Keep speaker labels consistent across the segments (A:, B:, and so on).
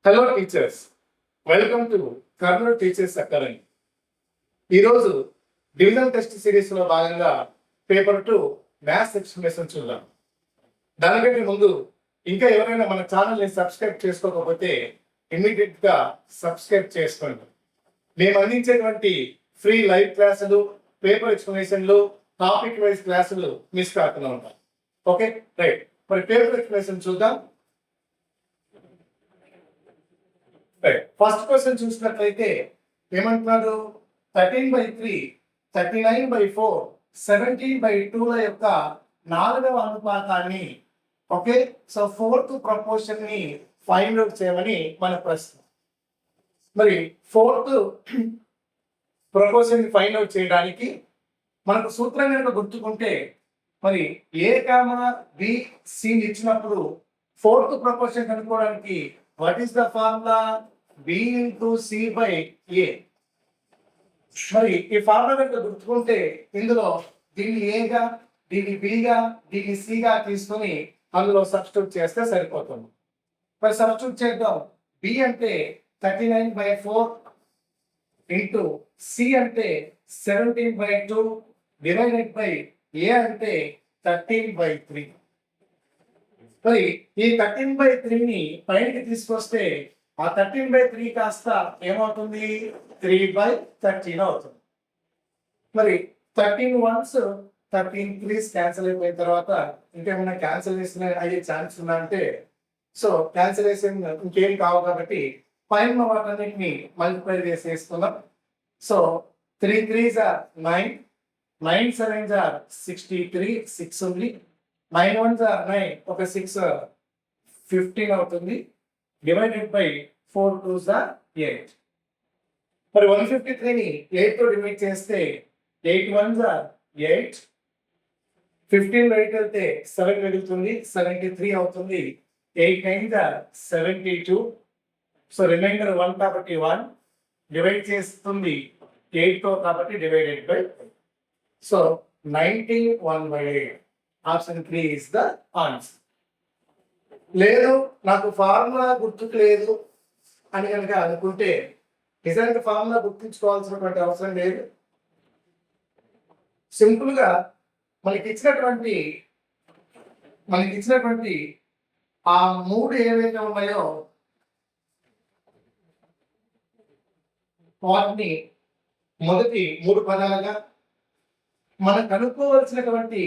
A: Hello teachers, welcome to Kurnool teachers academy. ఈరోజు division test సిరీస్లో భాగంగా పేపర్ 2 మ్యాథ్స్ ఎక్స్ప్లెనేషన్ చూద్దాం. దానికంటే ముందు ఇంకా ఎవరైనా మన ఛానల్ని సబ్స్క్రైబ్ చేసుకోకపోతే ఇమ్మీడియట్గా సబ్స్క్రైబ్ చేసుకోండి. మేము అందించేటువంటి ఫ్రీ లైవ్ క్లాసులు, పేపర్ ఎక్స్ప్లెనేషన్లు, టాపిక్ వైజ్ క్లాసులు మిస్ కాకుండా ఉంటాయి. ఓకే రైట్, మరి పేపర్ ఎక్స్ప్లెనేషన్ చూద్దాం. ఫస్ట్ క్వశ్చన్ చూసినట్లయితే ఏమంటున్నాడు, 13/3, 39/4, 17/2 ల యొక్క 4వ అనుపాతాన్ని, ఓకే, సో 4th ప్రపోర్షన్ ని ఫైండ్ అవుట్ చేయమని మన ప్రశ్న. మరి 4th ప్రపోర్షన్ ని ఫైండ్ అవుట్ చేయడానికి మనకు సూత్రం కనుక గుర్తుకుంటే, మరి ఏ కామా బి సి ఇచ్చినప్పుడు 4th ప్రపోర్షన్ కనుక్కోవడానికి what is the formula? b into c by a. మరి ఈ ఫార్ములా కనుక గుర్తుకుంటే ఇందులో దీన్ని ఏగా, దీన్ని బిగా, దీన్ని సిగా తీసుకొని అందులో సబ్స్టిట్యూట్ చేస్తే సరిపోతుంది. మరి సబ్స్టిట్యూట్ చేద్దాం. b అంటే 39/4 ఇంటూ c అంటే 17/2 డివైడెడ్ బై a అంటే 13/3. మరి ఈ 13/3ని పైకి తీసుకొస్తే ఆ 13/3 కాస్త ఏమవుతుంది? 3/13 అవుతుంది. మరి 13 1s 13 3s క్యాన్సిల్ అయిపోయిన తర్వాత ఇంకేమైనా క్యాన్సిలేషన్ అయ్యే ఛాన్స్ ఉందా అంటే, సో క్యాన్సిలేషన్ ఇంకేం కావు కాబట్టి పైన వాటన్నిటిని మల్టిప్లై చేసేసుకుందాం. So 3 3s are 9, 9 7s are 63, 6 ఉంది, 9 1s are 9, ఒక 6 15 అవుతుంది, డివైడెడ్ బై 4 2s are 8. మరి 153ని 8 తో డివైడ్ చేస్తే 8 1s are 8, 15 బయటకు వెళ్తే 7 మిగులుతుంది, 73 అవుతుంది, 8 9s are 72. సో రిమైండర్ 1 కాబట్టి 1 డివైడ్ చేస్తుంది 8 తో కాబట్టి divided by, so 91/8. Option 3 is the answer. లేదు నాకు ఫార్ములా గుర్తుకు లేదు అని కనుక అనుకుంటే, నిజానికి ఫార్ములా గుర్తించుకోవాల్సినటువంటి అవసరం లేదు. సింపుల్ గా మనకి ఇచ్చినటువంటి ఆ 3 ఏవైతే ఉన్నాయో వాటిని మొదటి 3 పదాలుగా, మనం కనుక్కోవలసినటువంటి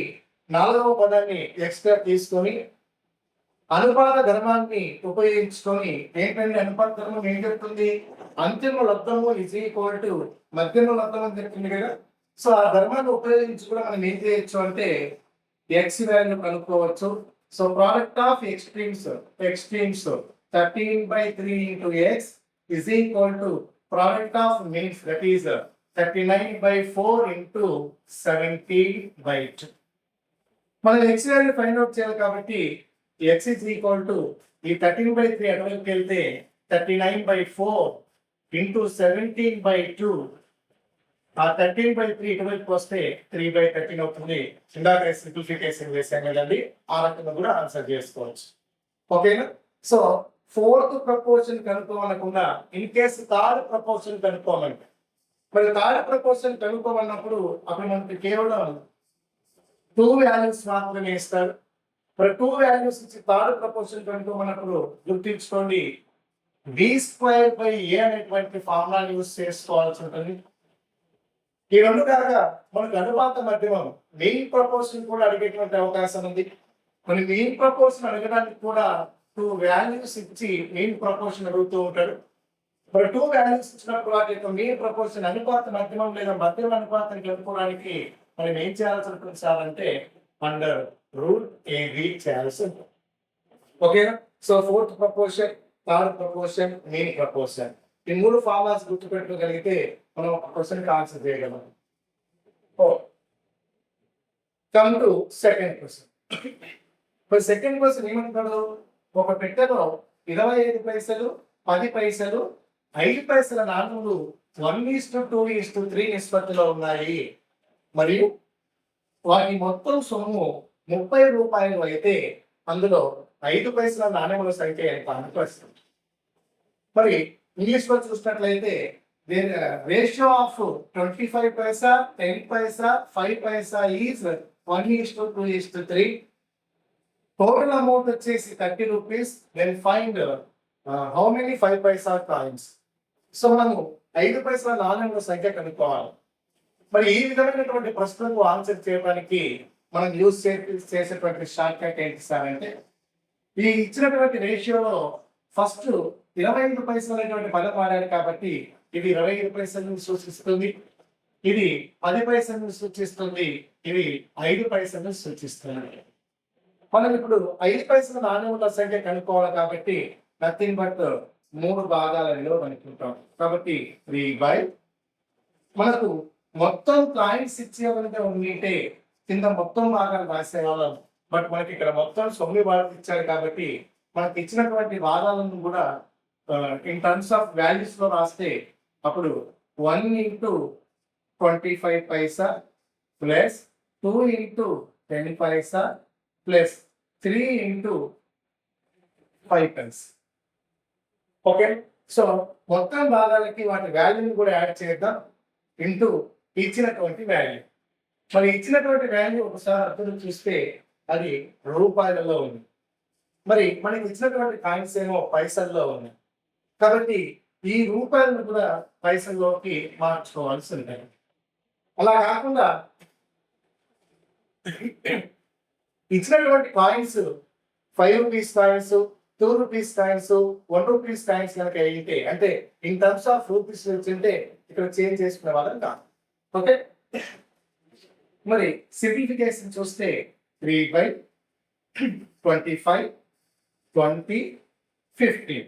A: 4వ పదాన్ని ఎక్స్ట్రా తీసుకొని అనుపాత ధర్మాన్ని ఉపయోగించుకొని, ఏంటంటే అనుపాత ధర్మం ఏం చెప్తుంది? అంతిమ లబ్ధము ఇజ్ ఈక్వల్ టు మధ్యమ లబ్ధం అని చెప్తుంది కదా. సో ఆ ధర్మాన్ని ఉపయోగించి కూడా మనం ఏం చేయొచ్చు అంటే ఎక్స్ వాల్యూ కనుక్కోవచ్చు. So product of extremes 13/3 into x is equal to product of means, that is 39/4 into 17/2. మనం ఎక్స్ వాల్యూ ఫైండ్ అవుట్ చేయాలి కాబట్టి x is equal to ఈ 13/3 అటువైపుకి వెళ్తే 39/4 into 17/2, ఆ 13/3 ఇటువైపు వస్తే 3/13 అవుతుంది. ఇందాక సింప్లిఫికేషన్ చేసాం కదండి, ఆ రకంగా కూడా ఆన్సర్ చేసుకోవచ్చు. ఓకేనా? సో 4th ప్రపోర్షన్ కనుక్కోమనకుండా ఇన్ కేసు 3rd ప్రపోర్షన్ కనుక్కోమంటే, మరి 3rd ప్రపోర్షన్ కనుక్కోమన్నప్పుడు అప్పుడు మనకి కేవలం 2 వాల్యూస్ మాత్రమే ఇస్తారు. మరి 2 వాల్యూస్ ఇచ్చి 3rd ప్రపోర్షన్ కనుక్కోమన్నప్పుడు గుర్తించుకోండి, b² అనేటువంటి ఫార్ములా యూజ్ చేసుకోవాల్సి ఉంటుంది. ఈ రెండు కాక మనకు అనుపాత మధ్యమం మెయిన్ ప్రపోర్షన్ కూడా అడిగేటువంటి అవకాశం ఉంది. మరి మెయిన్ ప్రపోర్షన్ అడగడానికి కూడా 2 వాల్యూస్ ఇచ్చి మెయిన్ ప్రపోర్షన్ అడుగుతూ ఉంటాడు. మరి 2 వాల్యూస్ ఇచ్చినప్పుడు వాటి యొక్క మెయిన్ ప్రపోర్షన్ అనుపాత మధ్యమం లేదా మధ్యమ అనుపాతాన్ని కనుక్కోవడానికి మనం ఏం చేయాల్సి ఉంటుంది సార్ అంటే అండర్ రూల్ AB చేయాల్సి ఉంటుంది. ఓకేనా? So 4th proportion, 3rd proportion, main proportion, ఈ 3 ఫార్ములాస్ గుర్తుపెట్టుకోగలిగితే మనం ఒక క్వశ్చన్కి ఆన్సర్ చేయగలం. Come to second question. మరి సెకండ్ క్వశ్చన్ ఏమంటాడు, ఒక పెట్టెలో 25 పైసలు, 10 పైసలు, 5 పైసల నాణ్యాలు 1:2:3 నిష్పత్తిలో ఉన్నాయి. మరియు వాటి మొత్తం సొమ్ము 30 రూపాయలు అయితే అందులో 5 పైసల నాణ్యముల సంఖ్య ఎంత అని ప్రశ్న. మరి ఇంగ్లీష్ లో చూసినట్లయితే ratio of 25 paisa, 10 paisa, 5 paisa is 1:2:3. Total amount వచ్చేసి 30 rupees. Then find how many 5 paisa coins. So మనము 5 పైసల నాణ్యముల సంఖ్య కనుక్కోవాలి. మరి ఈ విధమైనటువంటి ప్రశ్నలకు ఆన్సర్ చేయడానికి మనం యూజ్ చేసేటువంటి షార్ట్ కట్ ఏంటి సార్ అంటే, ఈ ఇచ్చినటువంటి రేషియోలో ఫస్ట్ 25 పైసలు అనేటువంటి పదం వాడారు కాబట్టి ఇది 25 పైసలను సూచిస్తుంది, ఇది 10 పైసలను సూచిస్తుంది, ఇది 5 పైసలను సూచిస్తుంది. మనం ఇప్పుడు 5 పైసల నాణ్యముల సంఖ్య కనుక్కోవాలి కాబట్టి నథింగ్ బట్ 3 భాగాలలో కనుక్కుంటాం. కాబట్టి 3/, మనకు మొత్తం కాయిన్స్ ఇచ్చేవాళ్ళంటే ఉంటే కింద మొత్తం భాగాలు రాసేవాళ్ళం. బట్ మనకి ఇక్కడ మొత్తం 9 భాగాలు ఇచ్చారు కాబట్టి మనకి ఇచ్చినటువంటి భాగాలను కూడా ఇన్ టర్మ్స్ ఆఫ్ వాల్యూస్ లో రాస్తే అప్పుడు 1 into 25 పైసా ప్లస్ 2 into 10 పైసా ప్లస్ 3 into 5 పైసా. ఓకే, సో మొత్తం భాగాలకి వాటి వాల్యూని కూడా యాడ్ చేద్దాం ఇంటూ ఇచ్చినటువంటి వాల్యూ. మరి ఇచ్చినటువంటి వాల్యూ ఒకసారి అర్థం చూస్తే అది రూపాయలలో ఉంది. మరి మనకి ఇచ్చినటువంటి కాయిన్స్ ఏమో పైసల్లో ఉన్నాయి కాబట్టి ఈ రూపాయలను కూడా పైసల్లోకి మార్చుకోవాల్సి ఉంటుంది. అలా కాకుండా ఇచ్చినటువంటి coins 5 rupees coins, 2 rupees coins, 1 rupees coins కనుక అయితే అంటే ఇన్ టర్మ్స్ ఆఫ్ రూపీస్ వచ్చింటే ఇక్కడ చేంజ్ చేసుకునే వాళ్ళం కాదు. ఓకే, మరి సింప్లిఫికేషన్ చూస్తే 3/25, 20, 15.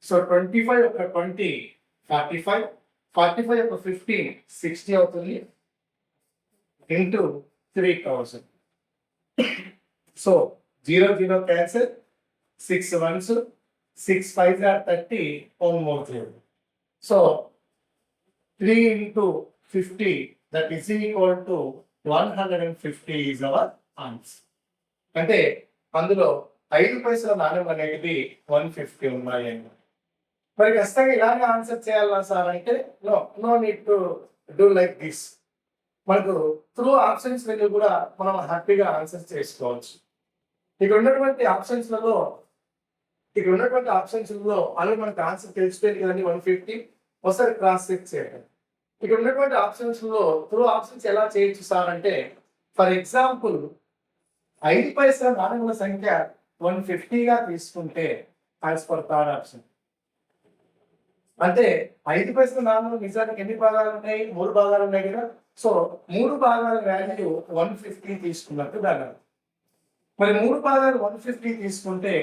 A: సో 25 ఒక 20 45, 45 ఒక 15 60 అవుతుంది into 3000. So 0 0 cancel, 6 ones, 6 5s are 30, 1 more 0. So 3 into 50 that is equal to 150 is our answer. అంటే అందులో 5 పైసల నాణ్యం అనేది 150 ఉన్నాయి. మరి ఖచ్చితంగా ఇలాగే ఆన్సర్ చేయాలా సార్ అంటే no need to do like this. మనకు త్రూ ఆప్షన్స్ వెళ్ళి కూడా మనం హ్యాపీగా ఆన్సర్ చేసుకోవచ్చు. ఇక్కడ ఉన్నటువంటి ఆప్షన్స్లలో అలా మనకు ఆన్సర్ తెలిసిపోయింది కదండి 150. ఒకసారి క్రాస్ చెక్ చేయండి. ఇక్కడ ఉన్నటువంటి ఆప్షన్స్లో త్రూ ఆప్షన్స్ ఎలా చేయొచ్చు సార్ అంటే, ఫర్ ఎగ్జాంపుల్ 5 పైసల నాణ్యముల సంఖ్య 150గా తీసుకుంటే యాజ్ పర్ థర్డ్ ఆప్షన్ అంటే 5 పైసల నాణ్యములు నిజానికి ఎన్ని భాగాలు ఉన్నాయి? 3 భాగాలు ఉన్నాయి కదా. సో 3 భాగాల వాల్యూ 150 తీసుకున్నట్టు దాని. మరి 3 భాగాలు 150 తీసుకుంటే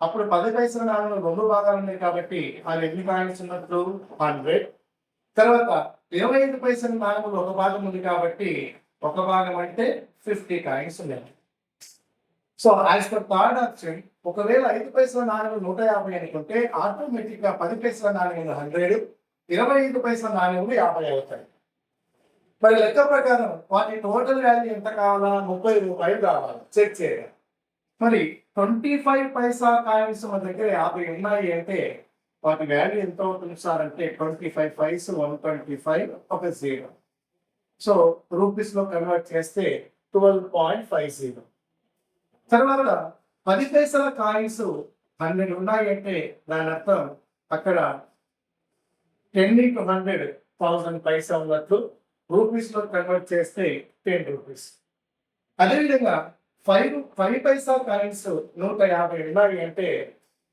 A: అప్పుడు 10 పైసల నాణ్యంలో 2 భాగాలు ఉన్నాయి కాబట్టి అది ఎన్ని కాయిన్స్ ఉన్నట్లు 100. తర్వాత 25 పైసల నాణ్యంలో 1 భాగం ఉంది కాబట్టి 1 భాగం అంటే 50 కాయిన్స్ ఉన్నాయి. So as per third option ఒకవేళ 5 పైసల నాణ్యం 150 అనుకుంటే ఆటోమేటిక్ గా 10 పైసల నాణ్యం 100, 25 పైసల నాణ్యం 50 అవుతాయి. మరి లెక్క ప్రకారం వాటి టోటల్ వాల్యూ ఎంత కావాలా? 30 రూపాయలు కావాలి. చెక్ చేయాలి. మరి 25 పైసా కాయిన్స్ మన దగ్గర 50 ఉన్నాయి అంటే వాటి వాల్యూ ఎంత అవుతుంది సార్ అంటే 25 5 125 ఒక 0. సో రూపీస్ లో కన్వర్ట్ చేస్తే 12.50. తర్వాత 10 పైసల కాయిన్స్ 100 ఉన్నాయి అంటే దాని అర్థం అక్కడ 10 into 100 1000 పైసా ఉన్నట్లు. రూపీస్ లో కన్వర్ట్ చేస్తే 10 రూపీస్. అదేవిధంగా 5 పైసా కాయిన్స్ 150 ఉన్నాయి అంటే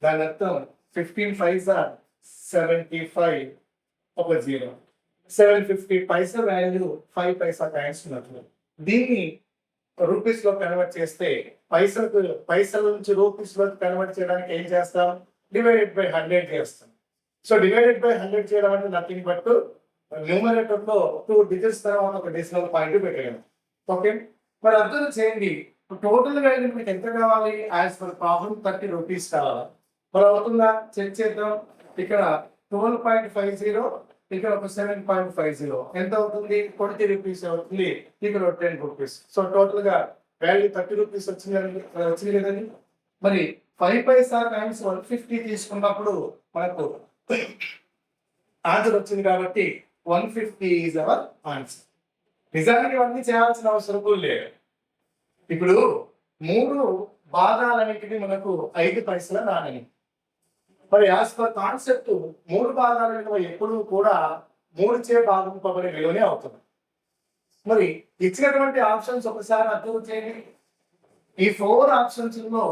A: దాని అర్థం 15 5s are 75 ఒక 0. 750 పైసా వాల్యూ 5 పైసా కాయిన్స్ ఉన్నట్లు. దీన్ని రూపీస్ లో కన్వర్ట్ చేస్తే పైసల నుంచి రూపీస్ లో కన్వర్ట్ చేయడానికి ఏం చేస్తాం? డివైడెడ్ బై 100 చేస్తాం. సో డివైడెడ్ బై 100 చేయడం అంటే నథింగ్ బట్ న్యూమరేటర్ లో 2 డిజిట్స్ తర్వాత ఒక డెసిమల్ పాయింట్ పెట్టాను. ఓకే, మరి అర్థం చేయండి. టోటల్ వాల్యూ మీకు ఎంత కావాలి? యాజ్ పర్ ప్రాబ్లం 30 రూపీస్ కావాలి. మరి అవుతుందా? చెక్ చేద్దాం. ఇక్కడ 12.50, ఇక్కడ ఒక 7.50 ఎంత అవుతుంది? 20 రూపీస్ అవుతుంది. ఇక్కడ 10 రూపీస్. సో టోటల్ గా వాల్యూ 30 రూపీస్ వచ్చింది కదండి. మరి 5 పైసా టైమ్స్ 150 తీసుకున్నప్పుడు మనకు ఆన్సర్ వచ్చింది కాబట్టి 150 ఈజ్ అవర్ ఆన్సర్. నిజానికి ఇవన్నీ చేయాల్సిన అవసరం కూడా లేదు. ఇప్పుడు 3 భాగాలన్నిటికీ మనకు 5 పైసల నాణ్యం. మరి యాజ్ పర్ కాన్సెప్ట్ 3 భాగాల విలువ ఎప్పుడు కూడా 3 భాగింపబడే విలువనే అవుతుంది. మరి ఇచ్చినటువంటి ఆప్షన్స్ ఒకసారి అర్థం చేయండి. ఈ 4 ఆప్షన్స్ లో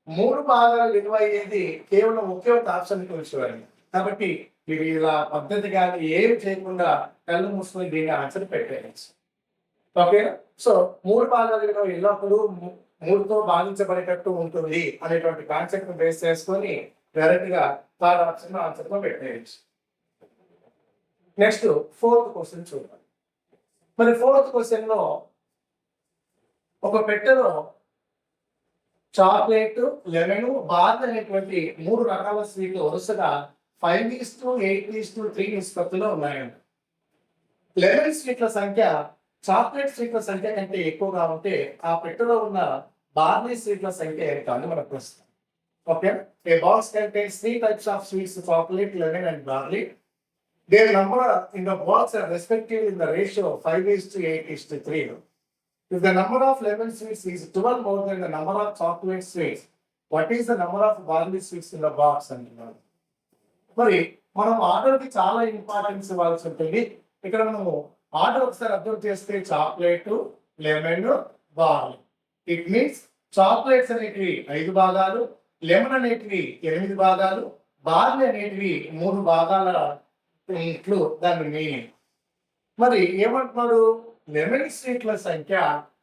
A: 3 భాగాల విలువ అయ్యేది కేవలం ఒకే ఒక ఆప్షన్ చూడండి. కాబట్టి మీరు ఇలా పద్ధతి కానీ ఏమి చేయకుండా కళ్ళు మూసుకొని దీన్ని ఆన్సర్ పెట్టేయచ్చు. ఓకే, సో 3 భాగాల విలువ ఎల్లప్పుడూ 3తో భాగించబడేటట్టు ఉంటుంది అనేటువంటి కాన్సెప్ట్ బేస్ చేసుకొని డైరెక్ట్ గా థర్డ్ ఆప్షన్ ఆన్సర్ తో పెట్టేయచ్చు. నెక్స్ట్ 4th క్వశ్చన్ చూద్దాం. మరి 4th క్వశ్చన్ లో ఒక పెట్టెలో చాక్లెట్, లెమన్, బార్ అనేటువంటి 3 రకాల స్వీట్లు వరుసగా 5:8:3 నిష్పత్తిలో ఉన్నాయండి. లెమన్ స్వీట్ల సంఖ్య చాక్లెట్ స్వీట్ల సంఖ్య కంటే ఎక్కువగా ఉంటే ఆ పెట్టెలో ఉన్న బార్లీ స్వీట్ల సంఖ్య ఎంత అని మనకు ప్రశ్న. Okay, A box contains 3 types of sweets, chocolate, lemon and barley. Their number in the box are respectively in the ratio of 5:8:3. If the number of lemon sweets is 12 more than the number of chocolate sweets, what is the number of barley sweets in the box అంటున్నారు. మరి మనం order కి చాలా importance ఇవ్వాల్సి ఉంటుంది. ఇక్కడ మనము order ఒకసారి అబ్జర్వ్ చేస్తే chocolate, lemon, barley. It means chocolates అనేటివి 5 భాగాలు, లెమన్ అనేటివి 8 భాగాలు, బార్లీ అనేటివి 3 భాగాల ఇట్లు దాని మీనింగ్. మరి ఏమంటున్నాడు, లెమన్ స్వీట్ల సంఖ్య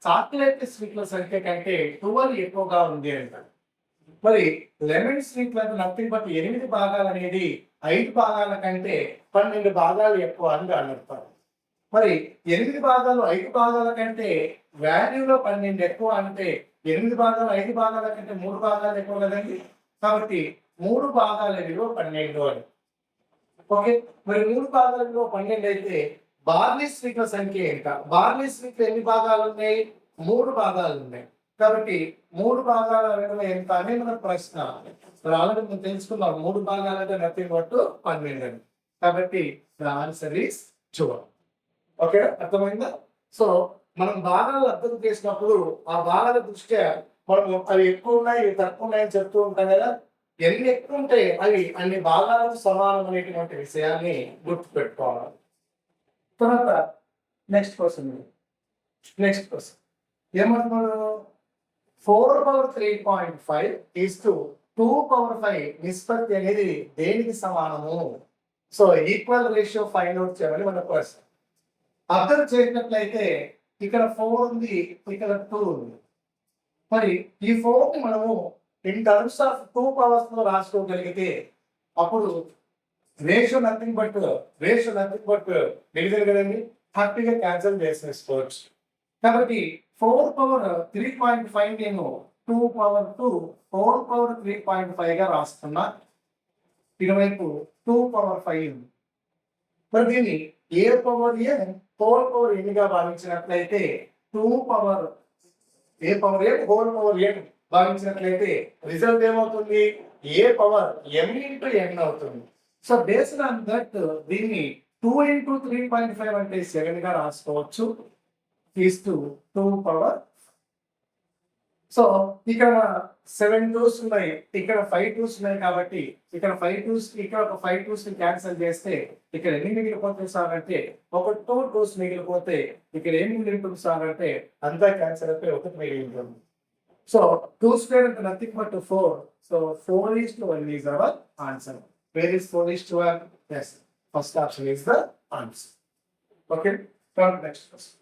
A: చాక్లెట్ స్వీట్ల సంఖ్య కంటే 12 ఎక్కువగా ఉంది అంటారు. మరి లెమన్ స్వీట్ల నథింగ్ బట్ 8 భాగాలు అనేది 5 భాగాల కంటే 12 భాగాలు ఎక్కువ అని దాని అర్థం. మరి 8 భాగాలు 5 భాగాల కంటే వాల్యూలో 12 ఎక్కువ అంటే 8 భాగాలు 5 భాగాల కంటే 3 భాగాలు ఎక్కువ కదండి. కాబట్టి 3 భాగాల విలువ 12 అని. ఓకే, మరి 3 భాగాల విలువ 12 అయితే బార్లీ స్వీట్ల సంఖ్య ఎంత? బార్లీ స్వీట్లు ఎన్ని భాగాలు ఉన్నాయి? 3 భాగాలు ఉన్నాయి. కాబట్టి 3 భాగాల విలువ ఎంత అని మన ప్రశ్న. ఆల్రెడీ మనం తెలుసుకున్నాం 3 భాగాలు అంటే నథింగ్ బట్ 12 అని. కాబట్టి ఆన్సర్ ఈస్ 12. ఓకే, అర్థమైందా? సో మనం భాగాలు అర్థం చేసినప్పుడు ఆ భాగాల దృష్ట్యా మనం అవి ఎక్కువ ఉన్నాయి, తక్కువ ఉన్నాయని చెప్తూ ఉంటాం కదా. ఎన్ని ఎక్కువ ఉంటే అవి అన్ని భాగాలకు సమానం అనేటువంటి విషయాన్ని గుర్తుపెట్టుకోవాలి. తర్వాత నెక్స్ట్ క్వశ్చన్ ఏమంటున్నాడు, 4/3.5 2/5 నిష్పత్తి అనేది దేనికి సమానము? So equal ratio find out చేయమని మన క్వశ్చన్. అబ్జర్వ్ చేసినట్లయితే ఇక్కడ 4 ఉంది, ఇక్కడ 2 ఉంది. మరి ఈ 4 ని మనము ఇన్ టర్మ్స్ ఆఫ్ 2 పవర్స్ లో రాసుకోగలిగితే అప్పుడు రేషియో నథింగ్ బట్ డివిజన్ కదండి, హ్యాపీగా క్యాన్సిల్ చేసేసుకోవచ్చు. కాబట్టి 4/3.5 నేను 2/2 4/3.5 గా రాస్తున్నా. ఇటువైపు 2/5 ఉంది. మరి దీన్ని ఏ పవర్ n 4/n గా భావించినట్లయితే 2/n భావించినట్లయితే రిజల్ట్ ఏమవుతుంది? a/m అవుతుంది. సో బేస్డ్ ఆన్ దట్ దీన్ని 2 × 3.5 అంటే 7 గా రాసుకోవచ్చు. Is to 2/. సో ఇక్కడ 7 2s ఉన్నాయి, ఇక్కడ 5 2s ఉన్నాయి. కాబట్టి ఇక్కడ 5 2s, ఇక్కడ ఒక 5 2s ని క్యాన్సిల్ చేస్తే ఇక్కడ ఎన్ని మిగిలిపోతుంది సార్ అంటే ఒక 2 2s మిగిలిపోతే ఇక్కడ ఏం మిగిలిపోతుంది సార్ అంటే అంతా క్యాన్సిల్ అయిపోయి ఒకటి మిగిలిపోతుంది. సో 2² అంటే nothing but 4. So 4:1 is our answer. Where is 4:1? Yes, first option is the answer. Okay, come next question.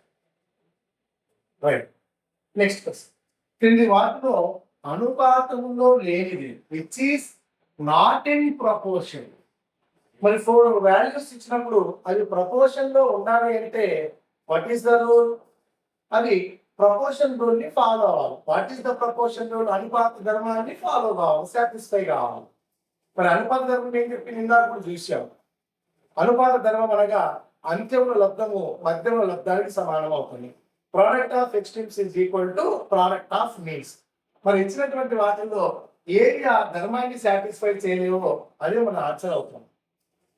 A: Right, next question. క్రింది వాటిలో అనుపాతంలో లేనిది which is not in proportion. మరి 4 వాల్యూస్ ఇచ్చినప్పుడు అది ప్రపోర్షన్ లో ఉండాలి అంటే వాట్ ఈస్ ద రూల్? అది ప్రపోర్షన్ రూల్ ని ఫాలో అవ్వాలి. What is the proportion rule? అనుపాత ధర్మాన్ని ఫాలో కావాలి, సాటిస్ఫై కావాలి. మరి అనుపాత ధర్మం ఏం చెప్పి ఇందాక కూడా చూసాం. అనుపాత ధర్మం అనగా అంత్యంలో లబ్ధము మధ్యంలో లబ్ధానికి సమానం అవుతుంది. Product of extremes is equal to product of means. మరి ఇచ్చినటువంటి వాటిల్లో ఏది ఆ ధర్మాన్ని సాటిస్ఫై చేయలేవో అదే మన ఆన్సర్ అవుతుంది.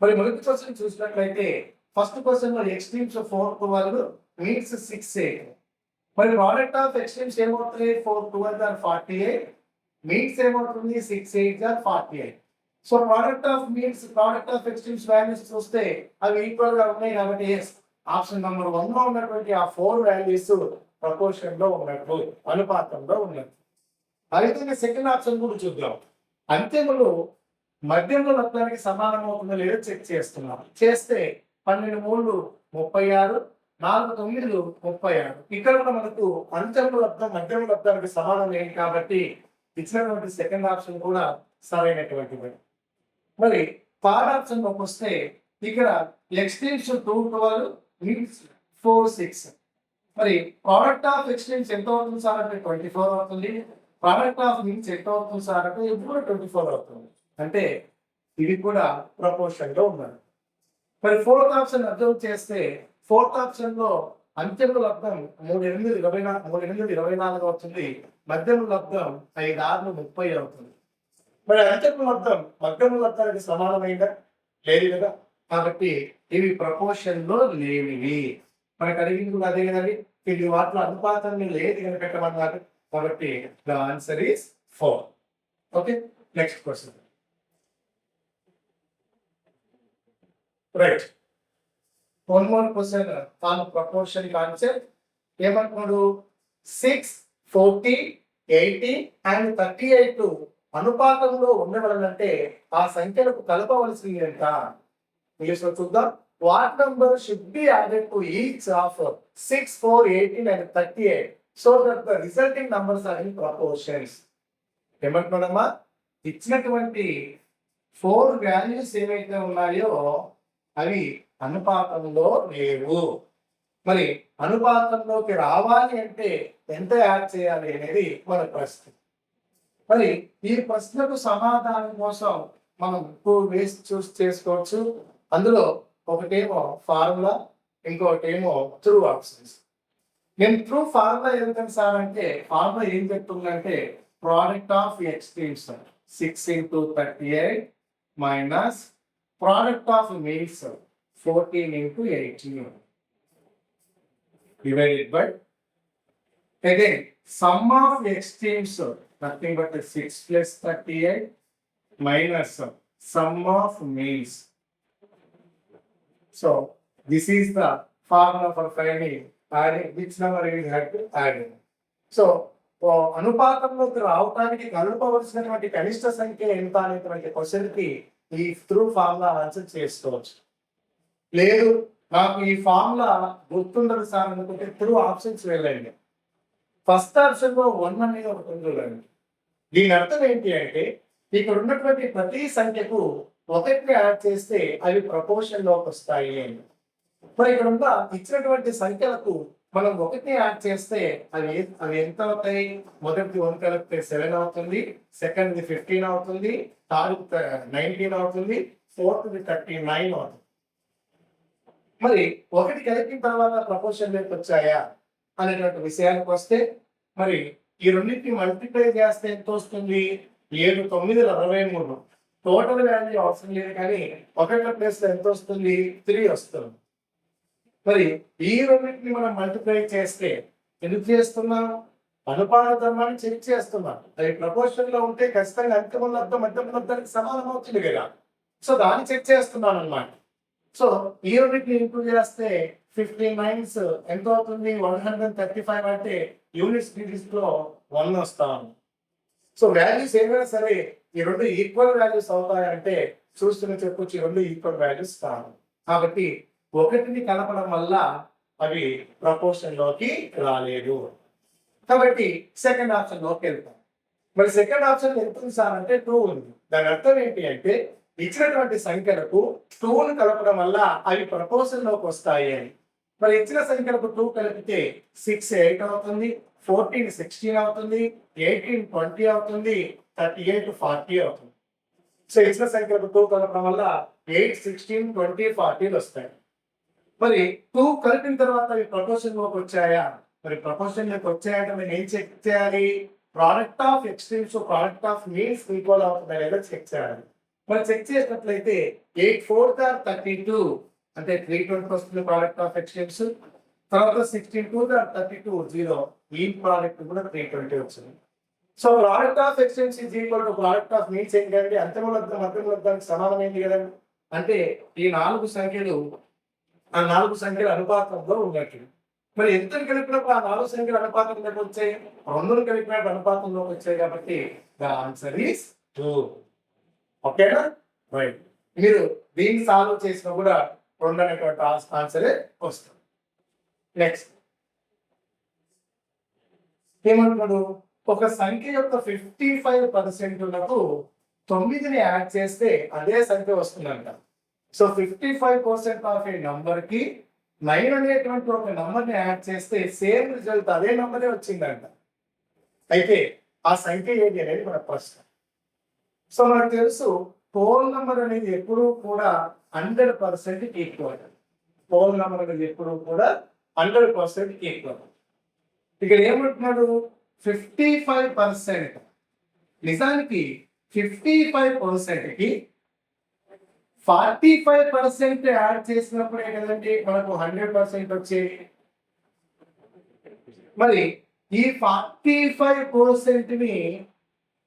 A: మరి మొదటి క్వశ్చన్ చూసినట్లయితే ఫస్ట్ క్వశ్చన్ లో ఎక్స్ట్రీమ్స్ 4 12 మీన్స్ 6 8. మరి ప్రోడక్ట్ ఆఫ్ ఎక్స్ట్రీమ్స్ ఏమవుతుంది? 4 12 ఆర్ 48 మీన్స్ ఏమవుతుంది? 6 8 or 48. So product of extremes values చూస్తే అవి ఈక్వల్ గా ఉన్నాయి కాబట్టి ఆప్షన్ నెంబర్ 1 లో ఉన్నటువంటి ఆ 4 వాల్యూస్ ప్రపోర్షన్ లో ఉన్నట్లు, అనుపాతంలో ఉన్నట్లు. అయితే సెకండ్ ఆప్షన్ కూడా చూద్దాం. అంత్యములు మధ్యముల లబ్ధానికి సమానం అవుతుందో లేదో చెక్ చేస్తున్నాం. చేస్తే 12 3 36, 4 9 36. ఇక్కడ కూడా మనకు అంత్యముల లబ్ధం మధ్యముల లబ్ధానికి సమానం ఏంటి కాబట్టి ఇచ్చినటువంటి సెకండ్ ఆప్షన్ కూడా సరైనటువంటిది. మరి థర్డ్ ఆప్షన్ లోకి వస్తే ఇక్కడ ఎక్స్ట్రీమ్స్ 2 12 మీన్స్ 4 6. మరి ప్రోడక్ట్ ఆఫ్ ఎక్స్ట్రీమ్స్ ఎంత అవుతుంది సార్ అంటే 24 అవుతుంది. ప్రోడక్ట్ ఆఫ్ మీన్స్ ఎంత అవుతుంది సార్ అంటే ఇది కూడా 24 అవుతుంది. అంటే ఇది కూడా ప్రపోర్షన్ లో ఉన్నది. మరి ఫోర్త్ ఆప్షన్ అబ్జర్వ్ చేస్తే ఫోర్త్ ఆప్షన్ లో అంత్యముల లబ్ధం 3 8 24 అవుతుంది. మధ్యముల లబ్ధం 5 6 30 అవుతుంది. మరి అంత్యముల లబ్ధం మధ్యముల లబ్ధానికి సమానమైందా? లేదు కదా. కాబట్టి ఇవి ప్రపోర్షన్ లో లేనివి. మనకు అడిగింది కూడా అదే కదండి. ఇది వాటిలో అనుపాతం లేదు కనిపెట్టమన్నారు కాబట్టి the answer is 4. Okay, next question. Right, one more question on proportion concept. ఏమంటున్నాడు? 6 40 80 అండ్ 38 అనుపాతంలో ఉండవలనంటే ఆ సంఖ్యలకు కలపవలసింది ఎంత? ఇంగ్లీష్ లో చూద్దాం. What number should be added to each of 6 4 18 and 38 so that the resulting numbers are in proportions. ఏమంటున్నాడమ్మా? ఇచ్చినటువంటి 4 values ఏవైతే ఉన్నాయో అవి అనుపాతంలో లేవు. మరి అనుపాతంలోకి రావాలి అంటే ఎంత యాడ్ చేయాలి అనేది మన ప్రశ్న. మరి ఈ ప్రశ్నకు సమాధానం కోసం మనం 2 వేస్ చూస్ చేసుకోవచ్చు. అందులో ఒకటేమో ఫార్ములా, ఇంకొకటేమో త్రూ ఆప్షన్స్. నేను త్రూ ఫార్ములా ఎందుకని సార్ అంటే ఫార్ములా ఏం చెప్తుందంటే product of extremes 6 into 38 minus product of means 14 into 18 divided by again sum of extremes nothing but 6 plus 38 minus sum of means. So this is the formula for finding adding which number we have to add. So అనుపాతంలోకి రావడానికి కలపవలసినటువంటి కనిష్ట సంఖ్య ఎంత అనేటువంటి question కి ఈ through formula answer చేసుకోవచ్చు. లేదు నాకు ఈ ఫార్ములా గుర్తుండదు సార్ అనుకుంటే త్రూ ఆప్షన్స్ వెళ్ళండి. ఫస్ట్ ఆప్షన్ లో 1 అనేది ఒకటి ఉందండి. దీని అర్థం ఏంటి అంటే ఇక్కడ ఉన్నటువంటి ప్రతి సంఖ్యకు 1 యాడ్ చేస్తే అవి ప్రపోర్షన్ లోకి వస్తాయి అని. మరి ఇక్కడ ఉన్న ఇచ్చినటువంటి సంఖ్యలకు మనం 1 యాడ్ చేస్తే అవి ఎంత అవుతాయి? మొదటిది 1 కలిపితే 7 అవుతుంది, సెకండ్ 15 అవుతుంది, థర్డ్ 19 అవుతుంది, ఫోర్త్ 39 అవుతుంది. మరి 1 కలిపిన తర్వాత ప్రపోర్షన్ లోకి వచ్చాయా అనేటువంటి విషయానికి వస్తే మరి ఈ రెండింటిని మల్టిప్లై చేస్తే ఎంత వస్తుంది? 7 9 23. టోటల్ వాల్యూ అవసరం లేదు కానీ 1 ప్లేస్ లో ఎంత వస్తుంది? 3 వస్తుంది. మరి ఈ రెండింటిని మనం మల్టిప్లై చేస్తే ఎందుకు చేస్తున్నాం? అనుపాత ధర్మాన్ని చెక్ చేస్తున్నాం. అది ప్రపోర్షన్ లో ఉంటే ఖచ్చితంగా అంత్యముల లబ్ధం మధ్యముల లబ్ధానికి సమానం అవుతుంది కదా. సో దాన్ని చెక్ చేస్తున్నాను అన్నమాట. సో ఈ రెండింటిని ఇంప్రూవ్ చేస్తే 15 9 ఎంత అవుతుంది? 135 అంటే యూనిట్స్ డిజిట్స్ లో 1 వస్తాను. సో వాల్యూస్ ఏమైనా సరే ఈ రెండు ఈక్వల్ వాల్యూస్ అవుతాయంటే చూస్తున్న చెప్పొచ్చు ఈ రెండు ఈక్వల్ వాల్యూస్ కాదు. కాబట్టి 1ని కలపడం వల్ల అవి ప్రపోర్షన్ లోకి రాలేదు. కాబట్టి సెకండ్ ఆప్షన్ లోకి వెళ్తాం. మరి సెకండ్ ఆప్షన్ ఎంత ఉంది సార్ అంటే 2 ఉంది. దాని అర్థం ఏంటి అంటే ఇచ్చినటువంటి సంఖ్యలకు 2ని కలపడం వల్ల అవి ప్రపోర్షన్ లోకి వస్తాయి అని. మరి ఇచ్చిన సంఖ్యలకు 2 కలిపితే 6 8 అవుతుంది, 14 16 అవుతుంది, 18 20 అవుతుంది, 38 40 అవుతుంది. సో ఇచ్చిన సంఖ్యలకు 2 కలపడం వల్ల 8 16 20 40 వస్తాయి. మరి 2 కలిపిన తర్వాత అవి ప్రపోర్షన్ లోకి వచ్చాయా? మరి ప్రపోర్షన్ లోకి వచ్చాయంటే మనం ఏం చెక్ చేయాలి? Product of extremes product of means equal అవుతుందా లేదా చెక్ చేయాలి. మరి చెక్ చేసినట్లయితే 8 4 ఆర్ 32 అంటే 320 వస్తుంది ప్రోడక్ట్ ఆఫ్ ఎక్స్చేంజ్. తర్వాత 16 2 ఆర్ 32 0 ఈ ప్రోడక్ట్ కూడా 320 వచ్చింది. So product of exchange is equal to product of means ఏంటంటే అంతిమ సమానమైంది కదండి. అంటే ఈ 4 సంఖ్యలు ఆ 4 సంఖ్యల అనుపాతంలో ఉన్నట్టు. మరి ఎంతని కలిపినప్పుడు ఆ 4 సంఖ్యల అనుపాతంలోకి వచ్చాయి, 2ని కలిపినప్పుడు అనుపాతంలోకి వచ్చాయి కాబట్టి ద ఆన్సర్ ఈస్ 2. ఓకేనా? రైట్. మీరు దీన్ని సాల్వ్ చేసినా కూడా 2 అనేటువంటి ఆన్సరే వస్తుంది. నెక్స్ట్ ఏమంటున్నాడు, ఒక సంఖ్య యొక్క 55%లకు 9ని యాడ్ చేస్తే అదే సంఖ్య వస్తుందంట. సో 55% ఆఫ్ ఏ నంబర్ కి 9 అనేటువంటి ఒక నంబర్ ని యాడ్ చేస్తే సేమ్ రిజల్ట్ అదే నంబరే వచ్చిందంట. అయితే ఆ సంఖ్య ఏంటి అనేది మన ప్రశ్న. సో మనకు తెలుసు హోల్ నంబర్ అనేది ఎప్పుడూ కూడా 100% ఈక్వల్. హోల్ నంబర్ అనేది ఎప్పుడూ కూడా 100% ఈక్వల్. ఇక్కడ ఏమంటున్నాడు 55%. నిజానికి 55% కి 45% యాడ్ చేసినప్పుడే కదండి మనకు 100% వచ్చేది. మరి ఈ 45% ని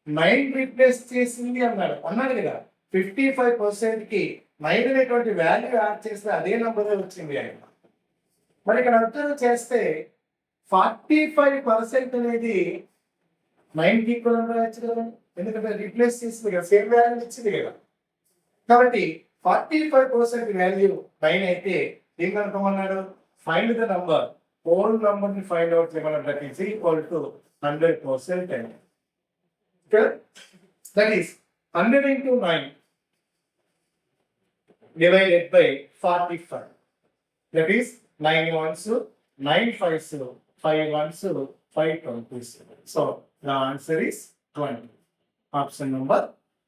A: 9 రీప్లేస్ చేసింది అన్నాడు కదా. 55% కి 9 అనేటువంటి వాల్యూ యాడ్ చేస్తే అదే నంబర్ వచ్చింది ఆయన. మరి ఇక్కడ అబ్జర్వ్ చేస్తే 45% అనేది 9 ఈక్వల్ రాయొచ్చు కదా, ఎందుకంటే రీప్లేస్ చేసింది కదా, సేమ్ వాల్యూ ఇచ్చింది కదా. కాబట్టి 45% వాల్యూ 9 అయితే ఏం కనుక్కోమన్నాడు, find the number, whole number ని ఫైండ్ అవుట్ చేయమన్నాడు. దట్ ఈస్ ఈక్వల్ టు 100% అండి. That is 100 into 9 divided by 45. That is 9 ones, 9 fives, 5 ones, 5 twenties. So the answer is 20. Option number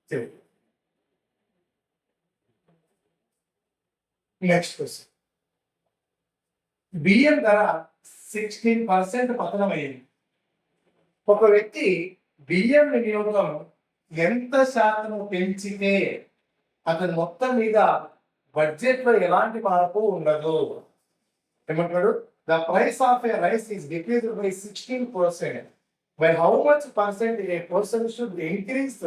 A: 2. Next question, బియ్యం ధర 16% పతనమైంది. ఒక వ్యక్తి బియ్యం వినియోగం ఎంత శాతం పెంచితే అతని మొత్తం మీద బడ్జెట్ లో ఎలాంటి మార్పు ఉండదు. ఏమంటాడు, the price of A rice is decreased by 16%. By how much percent A person should increase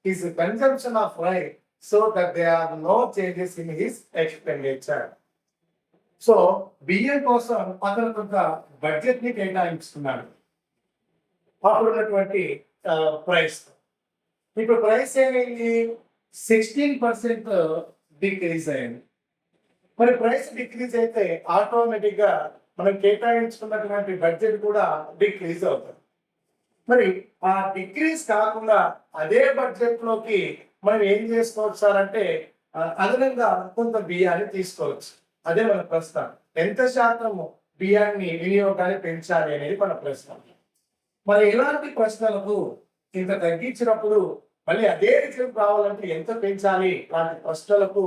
A: his consumption of rice so that there are no changes in his expenditure. So బియ్యం కోసం అతను కొంత budget ని కేటాయించుకున్నాడు అప్పుడున్నటువంటి price. ఇప్పుడు price ఏమైంది, 16% decrease అయింది. మరి ప్రైస్ డిక్రీజ్ అయితే ఆటోమేటిక్ గా మనం కేటాయించుకున్నటువంటి బడ్జెట్ కూడా డిక్రీజ్ అవుతుంది. మరి ఆ డిక్రీజ్ కాకుండా అదే బడ్జెట్ లోకి మనం ఏం చేసుకోవచ్చు సార్ అంటే అదనంగా కొంత బియ్యాన్ని తీసుకోవచ్చు. అదే మన ప్రశ్న, ఎంత శాతము బియ్యాన్ని వినియోగాన్ని పెంచాలి అనేది మన ప్రశ్న. మరి ఇలాంటి ప్రశ్నలకు ఇంత తగ్గించినప్పుడు మళ్ళీ అదే రిజల్ట్ రావాలంటే ఎంత పెంచాలి, లాంటి ప్రశ్నలకు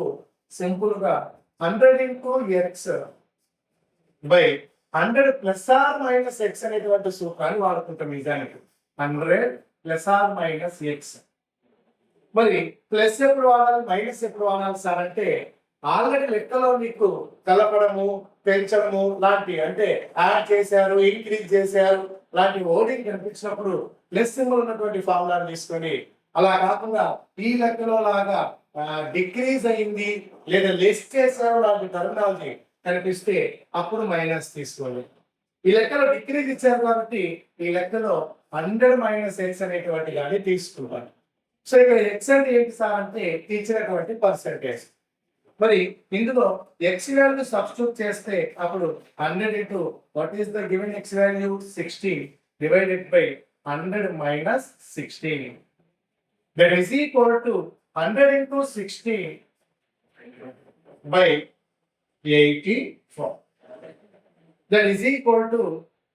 A: సింపుల్ గా 100 into x by 100 plus or minus x అనేటువంటి సూత్రాన్ని వాడుకుంటాం. నిజానికి 100 plus or minus x. మరి ప్లస్ ఎప్పుడు వాడాలి, మైనస్ ఎప్పుడు వాడాలి సార్ అంటే ఆల్రెడీ లెక్కలో మీకు కలపడము, పెంచడము లాంటి, అంటే యాడ్ చేశారు, ఇంక్రీజ్ చేశారు లాంటి ఓడింగ్ కనిపించినప్పుడు ప్లస్ సింబల్ ఉన్నటువంటి ఫార్ములాని తీసుకొని, అలా కాకుండా ఈ లెక్కలో లాగా డిక్రీజ్ అయింది లేదా లెస్ చేశారు లాంటి టర్మినాలజీ కనిపిస్తే అప్పుడు మైనస్ తీసుకోండి. ఈ లెక్కలో డిక్రీజ్ ఇచ్చారు కాబట్టి ఈ లెక్కలో 100 minus x అనేటువంటి దాన్ని తీసుకుంటాను. సో ఇక్కడ ఎక్స్ అంటే ఏంటి సార్ అంటే ఇచ్చినటువంటి పర్సెంటేజ్. మరి ఇందులో ఎక్స్ వాల్యూ సబ్స్టిట్యూట్ చేస్తే అప్పుడు 100 into what is the given x value 16 divided by 100 minus 16. That is equal to 100 into 16 by 84. That is equal to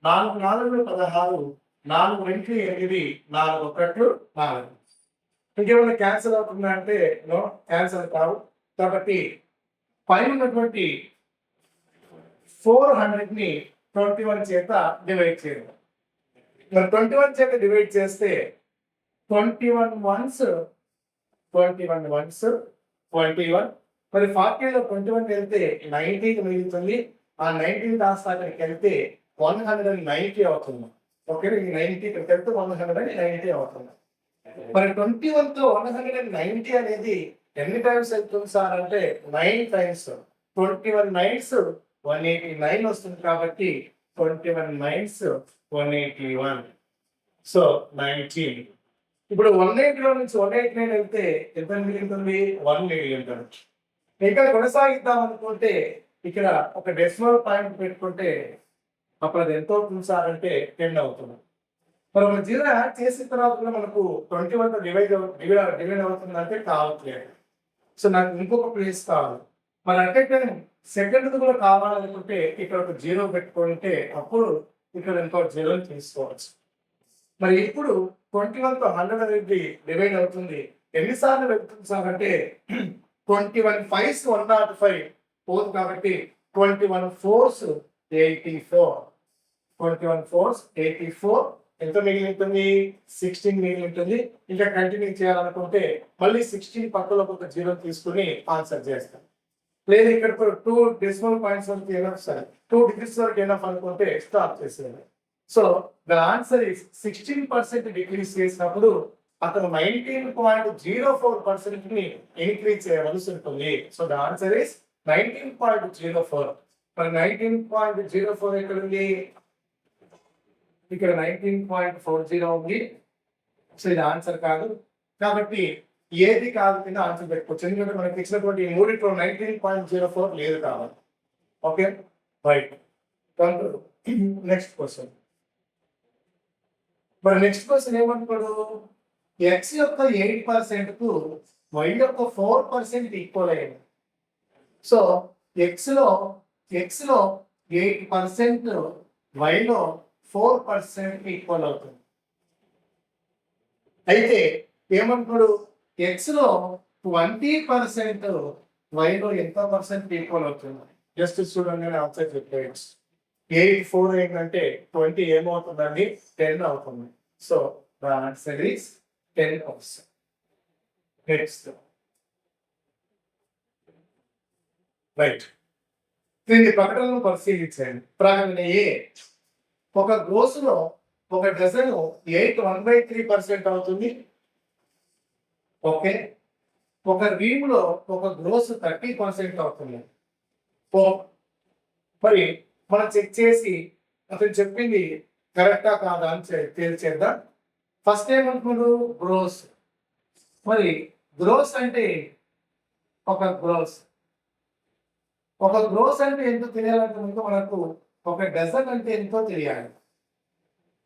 A: 4 4 16, 4 into 8 4 1 4. ఇంకేమైనా క్యాన్సల్ అవుతుందా అంటే నో, క్యాన్సల్ కావు. కాబట్టి పైన ఉన్నటువంటి 400 ని 21 చేత డివైడ్ చేయాలి. మరి 21 చేత డివైడ్ చేస్తే 21 ones 21 వన్స్ 21. మరి 40లో 21 వెళ్తే 19 మిగులుతుంది. ఆ 19 కాస్త అక్కడికి వెళ్తే 190 అవుతుంది. ఓకే, ఈ 90 ఇక్కడికి వెళ్తే 190 అవుతుంది. మరి 21తో 190 అనేది ఎన్ని టైమ్స్ వెళ్తుంది సార్ అంటే 9 టైమ్స్. 21 నైన్స్ 189 వస్తుంది కాబట్టి 21 నైన్స్ 181. సో 19. ఇప్పుడు 180లో నుంచి 189 వెళ్తే ఎంత మిగులుతుంది? 1 మిగిలి ఉంటుంది. ఇంకా కొనసాగిద్దాం అనుకుంటే ఇక్కడ ఒక డెసిమల్ పాయింట్ పెట్టుకుంటే అప్పుడు అది ఎంత అవుతుంది సార్ అంటే 10 అవుతుంది. మరి ఒక జీరో యాడ్ చేసిన తర్వాత కూడా మనకు 21తో డివైడ్ అవుతుంది అంటే కావట్లేదు. సో నాకు ఇంకొక ప్లేస్ కావాలి. మరి అంటే సెకండ్ కూడా కావాలనుకుంటే ఇక్కడ ఒక జీరో పెట్టుకుంటే అప్పుడు ఇక్కడ ఇంకో జీరో తీసుకోవచ్చు. మరి ఇప్పుడు 21తో 100 అనేది డివైడ్ అవుతుంది. ఎన్నిసార్లు వెళ్తుంది సార్ అంటే 21 5s 105 పోదు కాబట్టి 21 4s 84. 21 4s 84 ఎంత మిగిలి ఉంటుంది? 16 మిగిలి ఉంటుంది. ఇంకా కంటిన్యూ చేయాలనుకుంటే మళ్ళీ 16 పక్కలో ఒక జీరో తీసుకుని ఆన్సర్ చేస్తాం. లేదు ఇక్కడ 2 డెసిమల్ పాయింట్స్ వరకు ఎనఫ్ సార్, 2 డిజిట్స్ వరకు ఎనఫ్ అనుకుంటే స్టాప్ చేసేది. So the answer is 16% decrease చేసినప్పుడు అతను 19.04% ని ఇంక్రీజ్ చేయవలసి ఉంటుంది. So the answer is 19.04. మరి 19.04 ఎక్కడ ఉంది? ఇక్కడ 19.40 ఉంది. సో ఇది ఆన్సర్ కాదు కాబట్టి ఏది కాదు కింద ఆన్సర్ పెట్టుకోవచ్చు. ఎందుకంటే మనకి ఇచ్చినటువంటి మూడిట్లో 19.04 లేదు కావాలి. Okay right. Next question. మరి నెక్స్ట్ క్వశ్చన్ ఏమంటాడు? x యొక్క 8% కు y యొక్క 4% ఈక్వల్ అయ్యింది. సో x లో 8%, y లో 4% ఈక్వల్ అవుతుంది. అయితే ఏమంటాడు? x లో 20%, y లో ఎంత పర్సెంట్ ఈక్వల్ అవుతుంది? జస్ట్ చూడండి, నేను ఆన్సర్ చెప్పేయచ్చు. 8 4 ఏంటంటే 20 ఏమవుతుందండి? 10 అవుతుంది. So the answer is 10%. Next right. దీన్ని ప్రకటనను పరిశీలించండి. ప్రకటన ఏ ఒక గ్రోసులో ఒక డజను 1/3% అవుతుంది. ఓకే, ఒక రీములో ఒక గ్రోస్ 30% అవుతుంది. మరి మనం చెక్ చేసి అతను చెప్పింది కరెక్టా కాదా అని తేల్చేద్దాం. ఫస్ట్ ఏమంటున్నాడు? గ్రోస్. మరి గ్రోస్ అంటే ఒక గ్రోస్ అంటే ఎంతో తెలియాలంటే ముందు మనకు ఒక డజన్ అంటే ఎంతో తెలియాలి.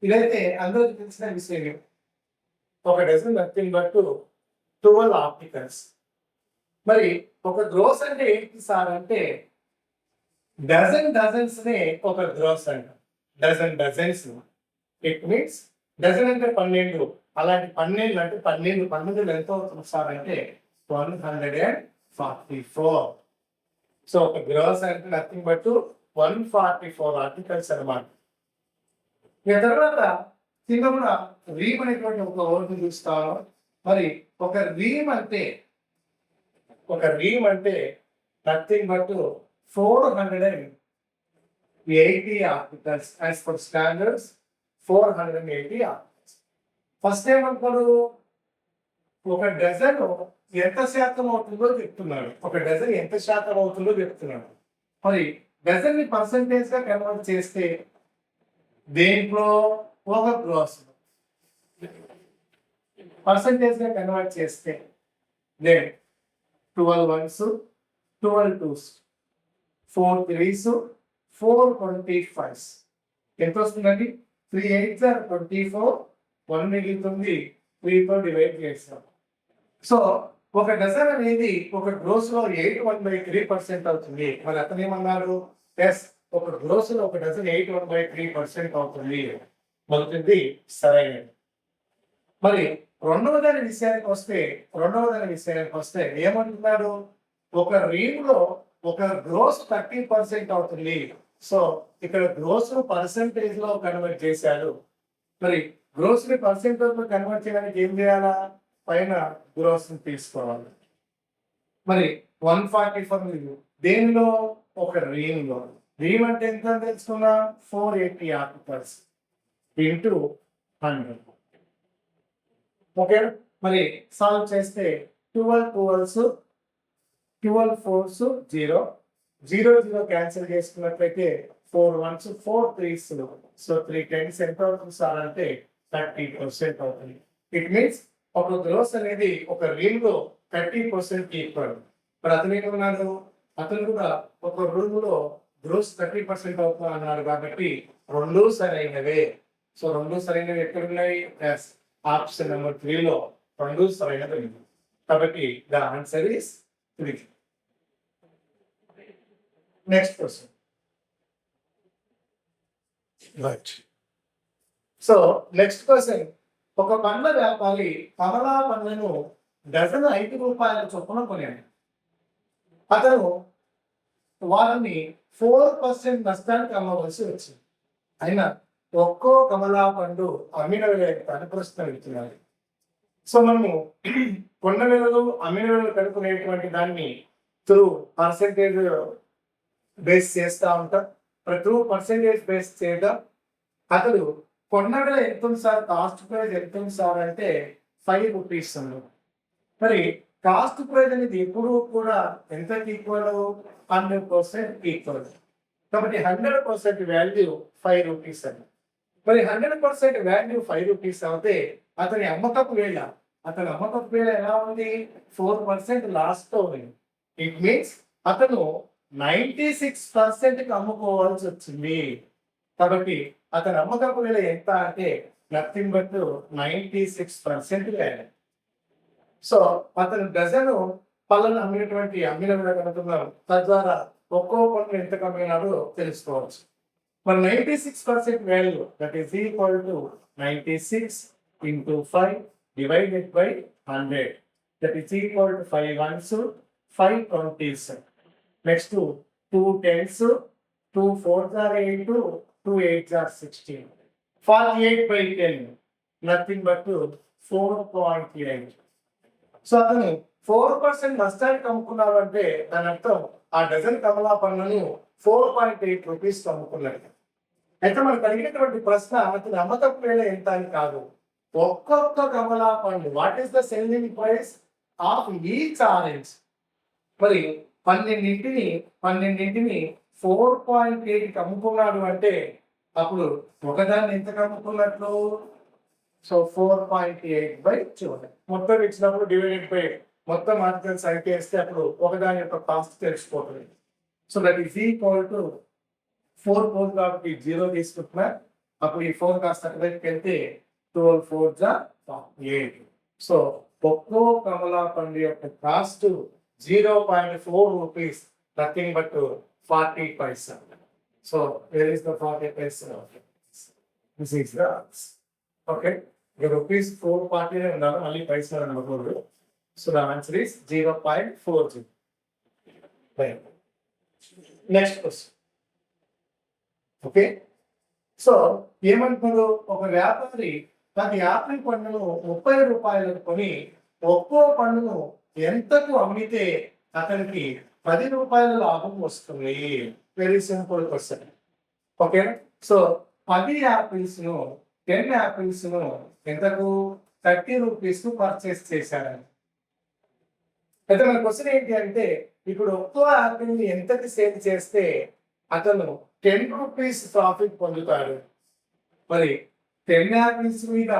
A: ఇదైతే అందరికి తెలిసిన విషయం. ఒక డజన్ నథింగ్ బట్ 12 ఆర్టికల్స్. మరి ఒక గ్రోస్ అంటే ఏంటి సార్ అంటే డజన్స్ నే ఒక గ్రోస్ అంట. డజన్స్ ఇట్ మీన్స్ డజన్ అంటే 12. అలాంటి 12 అంటే 12 ఎంత అవుతుంది సార్ అంటే 144. సో ఒక గ్రోస్ అంటే నథింగ్ బట్ 144 ఆర్టికల్స్ అన్నమాట. ఇక తర్వాత కింద కూడా రీమ్ అనేటువంటి ఒక వర్డ్ చూస్తాను. మరి ఒక రీమ్ అంటే nothing but 480 articles. As per standards 480 articles. First ఏమంటాడు? ఒక డజన్ ఎంత శాతం అవుతుందో చెప్తున్నాడు. ఒక డజన్ ఎంత శాతం అవుతుందో చెప్తున్నాడు. మరి డజన్ ని పర్సంటేజ్ గా కన్వర్ట్ చేస్తే దేంట్లో? ఒక గ్రోస్ పర్సంటేజ్ గా కన్వర్ట్ చేస్తే 12 1s 12 2s 4 3s 4 25s ఎంత వస్తుందండి? 3 8s are 24. 1 మిగులుతుంది. 3తో డివైడ్ చేస్తాం. సో ఒక డజన్ అనేది ఒక గ్రోస్ లో 81/3% అవుతుంది. మరి అతను ఏమన్నారు? ఎస్, ఒక గ్రోస్ లో ఒక డజన్ 81/3% అవుతుంది. మొదటిది సరైనది. మరి రెండవ దాని విషయానికి వస్తే ఏమంటున్నాడు? ఒక రీమ్ లో ఒక గ్రోస్ 30% అవుతుంది. సో ఇక్కడ గ్రోస్ పర్సెంటేజ్ లో కన్వర్ట్ చేశాడు. మరి గ్రోస్ ని పర్సెంటేజ్ లో కన్వర్ట్ చేయడానికి ఏం చేయాలా? పైన గ్రోస్ తీసుకోవాలి. మరి 144 దేనిలో? ఒక రీమ్ లో. రీమ్ అంటే ఎంత తెలుసుకున్నా? 480 ఆర్టికల్స్ ఇంటూ 100. ఓకే, మరి సాల్వ్ చేస్తే 12 12s 12 4s 0 0 0 క్యాన్సిల్ చేసుకున్నట్లయితే 4 1s 4 3s, సో 3 10s ఎంత అవుతుంది సార్ అంటే 30% అవుతుంది. ఇట్ మీన్స్ ఒక గ్రోస్ అనేది ఒక రీమ్ లో 30% ఈక్వల్. మరి అతను ఏమన్నాడు? అతను కూడా ఒక రూమ్ లో గ్రోస్ 30% అవుతుంది అన్నాడు కాబట్టి రెండు సరైనవే. సో రెండు సరైనవి ఎక్కడ ఉన్నాయి? ఆప్షన్ నెంబర్ 3 లో రెండు సరైనవి. కాబట్టి the answer is 3. Next question. Right. So next question. ఒక పండ్ల వ్యాపారి కమలా పండ్లను డజన్ 5 రూపాయల చొప్పున కొనాడు. అతను వారిని 4% నష్టానికి అమ్మవలసి వచ్చింది. అయినా ఒక్కో కమలా పండు అమ్మిన వేల ప్రశ్న వెళ్తున్నారు. సో మనము కొన్న వేలలు అమ్మిన వేలలు కనుక్కునేటువంటి దాన్ని త్రూ పర్సెంటేజ్ బేస్ చేస్తూ ఉంటాం. త్రూ పర్సెంటేజ్ బేస్ చేయడం. అతడు కొన్న వేల ఎంత ఉంది సార్, కాస్ట్ ప్రైస్ ఎంత ఉంది సార్ అంటే 5 రూపీస్. మరి కాస్ట్ ప్రైస్ అనేది ఎప్పుడు కూడా ఎంత ఈక్వల్? 100% ఈక్వల్. కాబట్టి 100% వాల్యూ 5 రూపీస్ అని. మరి 100% వాల్యూ 5 రూపీస్ అవుతే అతని అమ్మకపు వేళ ఎలా ఉంది? 4% లాస్ తో ఉంది. ఇట్ మీన్స్ అతను 96% అమ్ముకోవాల్సి వచ్చింది. కాబట్టి అతని అమ్మకపు వేళ ఎంత అంటే నథింగ్ బట్ 96% వాల్యూ. సో అతను డజను పళ్ళను అమ్మిన వేళ కనుక్కున్నాం. తద్వారా ఒక్కో పన్ను ఎంత కమ్మినాడో తెలుసుకోవచ్చు. మరి 96% value that is equal to 96 into 5 divided by 100. That is equal to 5 ones, 5 20s. Next 2 10s, 2 4s are 8, 2 8s are 16. 48 by 10, nothing but 4.8. So అతను 4% నష్టానికి అమ్ముకున్నాడు అంటే దాని అర్థం ఆ డజన్ కమలా పండ్లను 4.8 రూపీస్ అమ్ముకున్నాడు. అయితే మనకు అడిగినటువంటి ప్రశ్న అతని అమ్మకపు వేళ ఎంత అని కాదు. ఒక్కొక్క కమలా పండు what is the selling price of each orange. మరి 12 4.8 అమ్ముకున్నాడు అంటే అప్పుడు ఒకదాన్ని ఎంతకు అమ్ముకున్నట్లు? సో 4.8/2 మొత్తం ఇచ్చినప్పుడు డివైడెడ్ బై మొత్తం ఆర్టికల్స్ అయితే వేస్తే అప్పుడు ఒకదాని యొక్క కాస్ట్ తెలిసిపోతుంది. So that is equal to 4 4 కాబట్టి 0 తీసుకుంటున్నా. అప్పుడు ఈ 4 కాస్త అక్కడికి వెళ్తే 12 4s are 8. సో ఒక్కో కమలా పండు యొక్క cost 0.4 rupees, nothing but 40 Paisa. So where is the 40 Paisa? This is the answer. Okay, ఇక రూపీస్ 440 ఉండాలి, మళ్ళీ పైసా అనకూడదు. So the answer is 0.40. Next question. Okay, so ఏమంటున్నారు? ఒక వ్యాపారి 10 యాపిల్ పండ్లను 30 రూపాయలకు కొని ఒక్కో పండును ఎంతకు అమ్మితే అతనికి 10 రూపాయల లాభం వస్తుంది? Very simple question. Okay, so 10 apples ను 10 యాపిల్స్ ను ఎంతకు? 30 రూపీస్ కు పర్చేస్ చేశారని. అయితే మన క్వశ్చన్ ఏంటి అంటే ఇప్పుడు ఒక్కో యాపిల్ ని ఎంతకి సేల్ చేస్తే అతను 10 రూపీస్ ప్రాఫిట్ పొందుతాడు. మరి 10 యాపిల్స్ మీద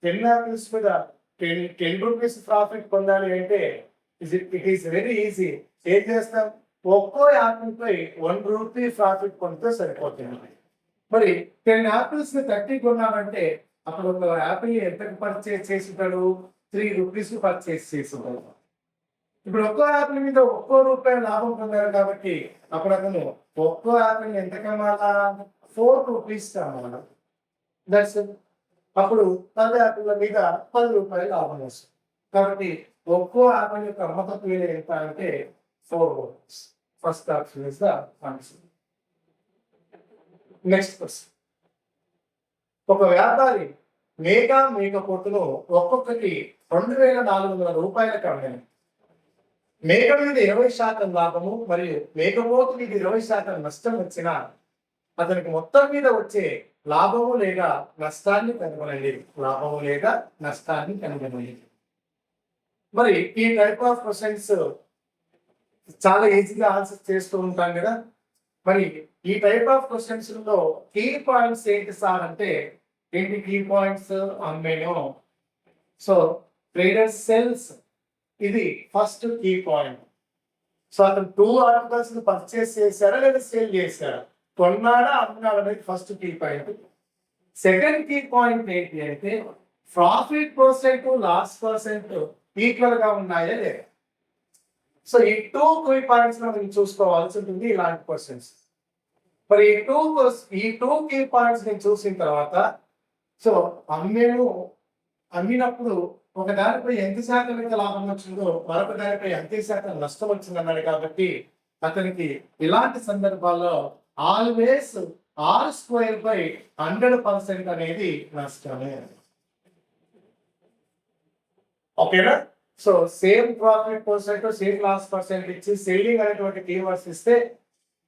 A: 10 రూపీస్ ప్రాఫిట్ పొందాలి అంటే ఇట్ ఈస్ వెరీ ఈజీ. ఏం చేస్తాం? ఒక్కో యాపిల్ పై 1 రూపీ ప్రాఫిట్ పొందితే సరిపోతుంది. మరి 10 యాపిల్స్ 30 కొన్నామంటే అప్పుడు ఒక యాపిల్ ఎంతకు పర్చేస్ చేస్తుంటాడు? 3 రూపీస్ పర్చేస్ చేస్తుంటాడు. ఇప్పుడు ఒక్కో యాపిల్ మీద ఒక్కో రూపాయి లాభం పొందారు కాబట్టి అప్పుడు అతను ఒక్కో యాపిల్ ఎంత కమ్మాలా? 4 రూపీస్ కమ్మాలా. దట్స్ అప్పుడు 10 యాపిల్ మీద 10 రూపాయలు లాభం వస్తుంది. కాబట్టి ఒక్కో యాపిల్ యొక్క అమ్మకపు విలువ ఎంత అంటే 4 rupees. First option is the answer. Next question. ఒక వ్యాపారి మేకపోతులు ఒక్కొక్కటి 2,400 రూపాయలకు అమ్మాను. మేక మీద 20% లాభము మరియు మేకపోతు మీద 20% నష్టం వచ్చినా అతనికి మొత్తం మీద వచ్చే లాభము లేదా నష్టాన్ని కనుగొనండి. లాభము లేదా నష్టాన్ని కనుగొనండి. మరి ఈ టైప్ ఆఫ్ క్వశ్చన్స్ చాలా ఈజీగా ఆన్సర్ చేస్తూ ఉంటాం కదా. మరి ఈ టైప్ ఆఫ్ క్వశ్చన్స్ లో కీ పాయింట్స్ ఏంటి సార్ అంటే, ఏంటి కీ పాయింట్స్ అమ్మేను. సో ట్రేడర్ సెల్స్, ఇది ఫస్ట్ కీ పాయింట్. సో అతను 2 ఆర్టికల్స్ పర్చేస్ చేశారా లేదా సేల్ చేశారా, కొన్నాడా అమ్మినాడా అనేది first key point. Second key point ఏంటి అంటే profit percent loss percent equal గా ఉన్నాయా లేదా. సో ఈ 2 కీ పాయింట్స్ మనం చూసుకోవాల్సి ఉంటుంది ఇలాంటి క్వశ్చన్స్. మరి ఈ టూ కీ పాయింట్స్ నేను చూసిన తర్వాత, సో అమ్మినప్పుడు ఒక దానిపై ఎంత శాతం అయితే లాభం వచ్చిందో మరొక దానిపై ఎంత శాతం నష్టం వచ్చింది అన్నాడు. కాబట్టి అతనికి ఇలాంటి సందర్భాల్లో ఆల్వేస్ R² 100% అనేది నష్టమే. ఓకేనా. So same profit percent same loss percent ఇచ్చి సెల్లింగ్ అనేటువంటి కీవర్డ్స్ ఇస్తే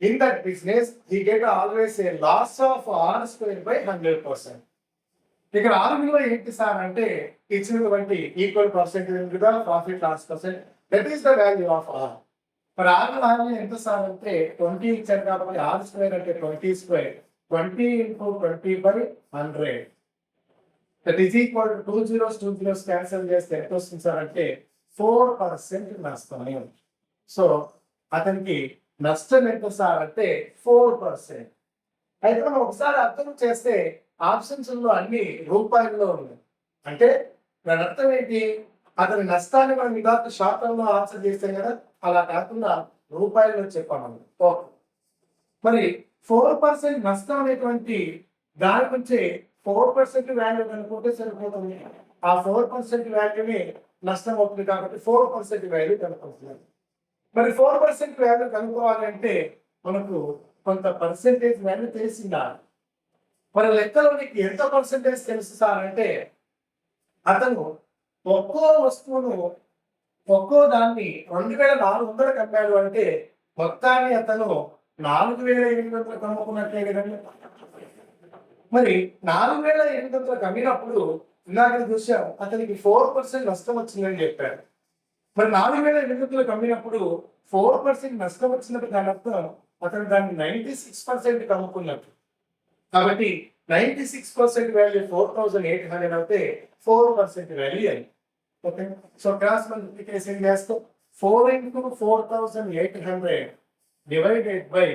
A: in that business he get always a loss of R² 100%. ఇక్కడ ఆర్ విలువ ఏంటి సార్ అంటే ఇచ్చినటువంటి ఈక్వల్ పర్సెంటేజ్ కదా profit loss percent, that is the value of r. మరి ఆర్ వాల్యూ ఎంత సార్ అంటే 20 ఇచ్చారు కాబట్టి R² అంటే 20² 20 × 20/100 that is equal to 2 zeros cancel చేస్తే ఎంత వస్తుంది సార్ అంటే 4% నష్టం. సో అతనికి నష్టం ఎంత సార్ అంటే 4%. అయితే మనం ఒకసారి అర్థం చేస్తే ఆప్షన్స్ లో అన్ని రూపాయల్లో ఉన్నాయి. అంటే దాని అర్థం ఏంటి, అతని నష్టాన్ని మనం ఇదాక శాతంలో ఆన్సర్ చేస్తాం కదా, అలా కాకుండా రూపాయల్లో చెప్పాము. ఓకే. మరి 4% నష్టం అనేటువంటి దాని నుంచి 4% వాల్యూ కనుక్కుంటే సరిపోతుంది. ఆ 4% వాల్యూని నష్టం అవుతుంది కాబట్టి 4% వాల్యూ కనుక్కుంటున్నాం. మరి 4% వాల్యూ కనుక్కోవాలంటే మనకు కొంత పర్సెంటేజ్ వాల్యూ తెలిసిందా. మరి లెక్కలో నీకు ఎంత పర్సెంటేజ్ తెలుసు సార్ అంటే, అతను ఒక్కో వస్తువును ఒక్కో దాన్ని 2,400 అమ్మాడు అంటే మొత్తాన్ని అతను 4,800 అమ్ముకున్నట్లే కదండి. మరి 4,800 అమ్మినప్పుడు ఇందాక చూసాం అతనికి 4% నష్టం వచ్చిందని చెప్పారు. మరి 4,800 అమ్మినప్పుడు 4% నష్టం వచ్చినప్పుడు దాని అర్థం అతను దాన్ని 96% అమ్ముకున్నట్టు. కాబట్టి 96% వాల్యూ 4,800 అయితే 4% వాల్యూ అయింది. ఓకే. సో క్రాస్ మల్టిప్లికేషన్ చేస్తాం. 4 × 4,800 డివైడెడ్ బై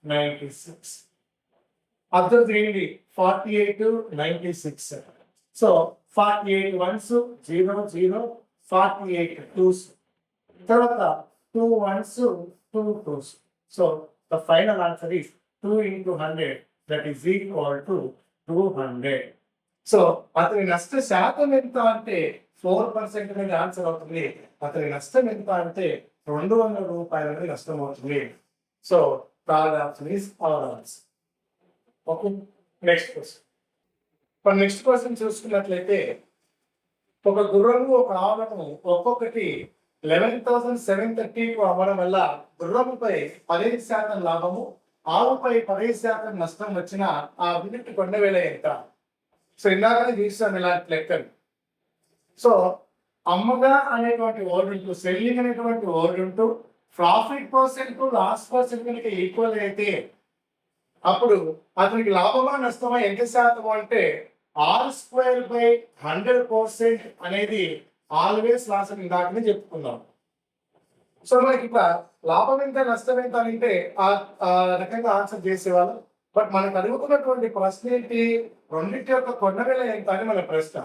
A: 96. అబ్జర్వ్ చేయండి 48 96. సో 48 1s 0 0 48 2s, తర్వాత 2 1s 2 2s. So the final answer is 2 × 100, that is equal to 200. So అతని నష్ట శాతం ఎంత అంటే 4% అనేది ఆన్సర్ అవుతుంది. అతని నష్టం ఎంత అంటే 200 రూపాయలు అనేది నష్టం అవుతుంది. So third option is our answer. Okay. Next question. ఇప్పుడు నెక్స్ట్ క్వశ్చన్ చూసుకున్నట్లయితే, ఒక గుర్రము ఒక ఆవులను ఒక్కొక్కటి 11,730 అమ్మడం వల్ల గుర్రముపై 15% లాభము, ఆవుపై 15% నష్టం వచ్చిన ఆ యూనిట్ కొండ వేల ఎంత. సో ఇందాకనే చూసాం ఇలాంటి లెక్కలు. సో అమ్మగా అనేటువంటి వర్డ్ ఉంటూ, సెల్లింగ్ అనేటువంటి వర్డ్ ఉంటూ, ప్రాఫిట్ పర్సెంట్ లాస్ పర్సెంట్ కనుక ఈక్వల్ అయితే అప్పుడు అతనికి లాభమా నష్టమా ఎంత శాతం అంటే R² 100% అనేది ఆల్వేస్ లాస్ అని ఇందాకనే చెప్పుకుందాం. సో మనకి ఇక్కడ లాభం ఎంత నష్టం ఎంత అంటే ఆ రకంగా ఆన్సర్ చేసేవాళ్ళు. బట్ మనకు అడుగుతున్నటువంటి ప్రశ్న ఏంటి, రెండింటి యొక్క కొండ వేల ఎంత అని మన ప్రశ్న.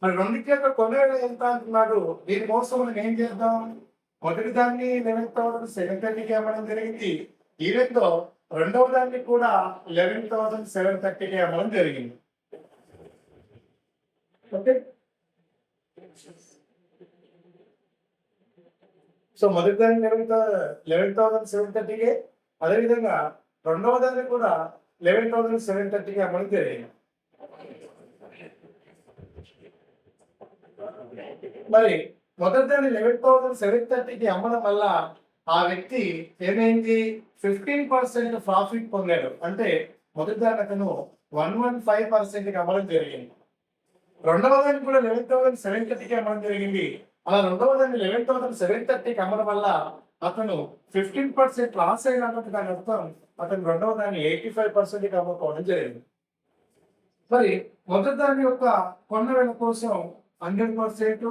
A: మరి రెండింటి యొక్క కొండ వేల ఎంత అంటున్నాడు. దీనికోసం మనం ఏం చేద్దాం, మొదటి దాన్ని 11,730 అమ్మడం జరిగింది. ఈవెన్తో రెండవ దాన్ని కూడా 11,730 అమ్మడం జరిగింది. ఓకే. సో మొదటి దాన్ని 11,730, అదేవిధంగా రెండవ దాన్ని కూడా 11,730 అమ్మడం జరిగింది. మరి మొదటి దాన్ని 11,730కి అమ్మడం వల్ల ఆ వ్యక్తి ఏమైంది 15% ప్రాఫిట్ పొందాడు. అంటే మొదటి దాన్ని అతను 115%కి అమ్మడం జరిగింది. రెండవ దాన్ని కూడా 11,730కి అమ్మడం జరిగింది. అలా రెండవ దాన్ని 11,730కి అమ్మడం వల్ల అతను 15% లాస్ అయినట్టు దాని అర్థం అతను రెండవ దాన్ని 85%కి అమ్ముకోవడం జరిగింది. మరి మొదటి దాని యొక్క కొన్న వేల కోసం 100%,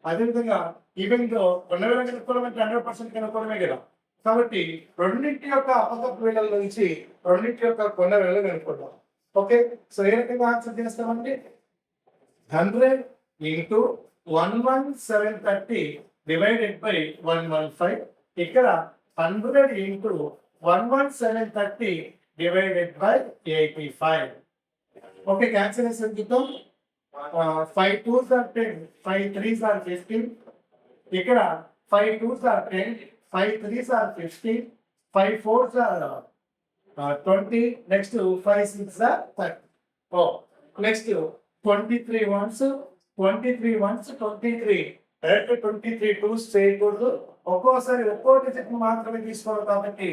A: అదేవిధంగా ఈవెంట్ కొన్న వేల కనుక్కోవడం అంటే 100% కనుక్కోవడమే కదా. కాబట్టి రెండింటి యొక్క అపకపు వేళల నుంచి రెండింటి యొక్క కొన్న వేళలు కనుక్కుంటాం. ఓకే, సో ఏ రకంగా ఆన్సర్ చేస్తామంటే 100 ఇంటూ 11,730 డివైడెడ్ బై 115. ఇక్కడ 100 into 11,730 divided by 85. Okay, cancellation చూద్దాం. 5 2s are 10, 5 3s are 15. ఇక్కడ 5 2s are 10, 5 3s are 15, 5 4s are 20. Next 5 6s are 30. Next 23 ones, 23 ones, 23. Direct 23 2s చేయకూడదు. ఒక్కోసారి ఒక్కో డిజిట్ మాత్రమే తీసుకోవాలి. కాబట్టి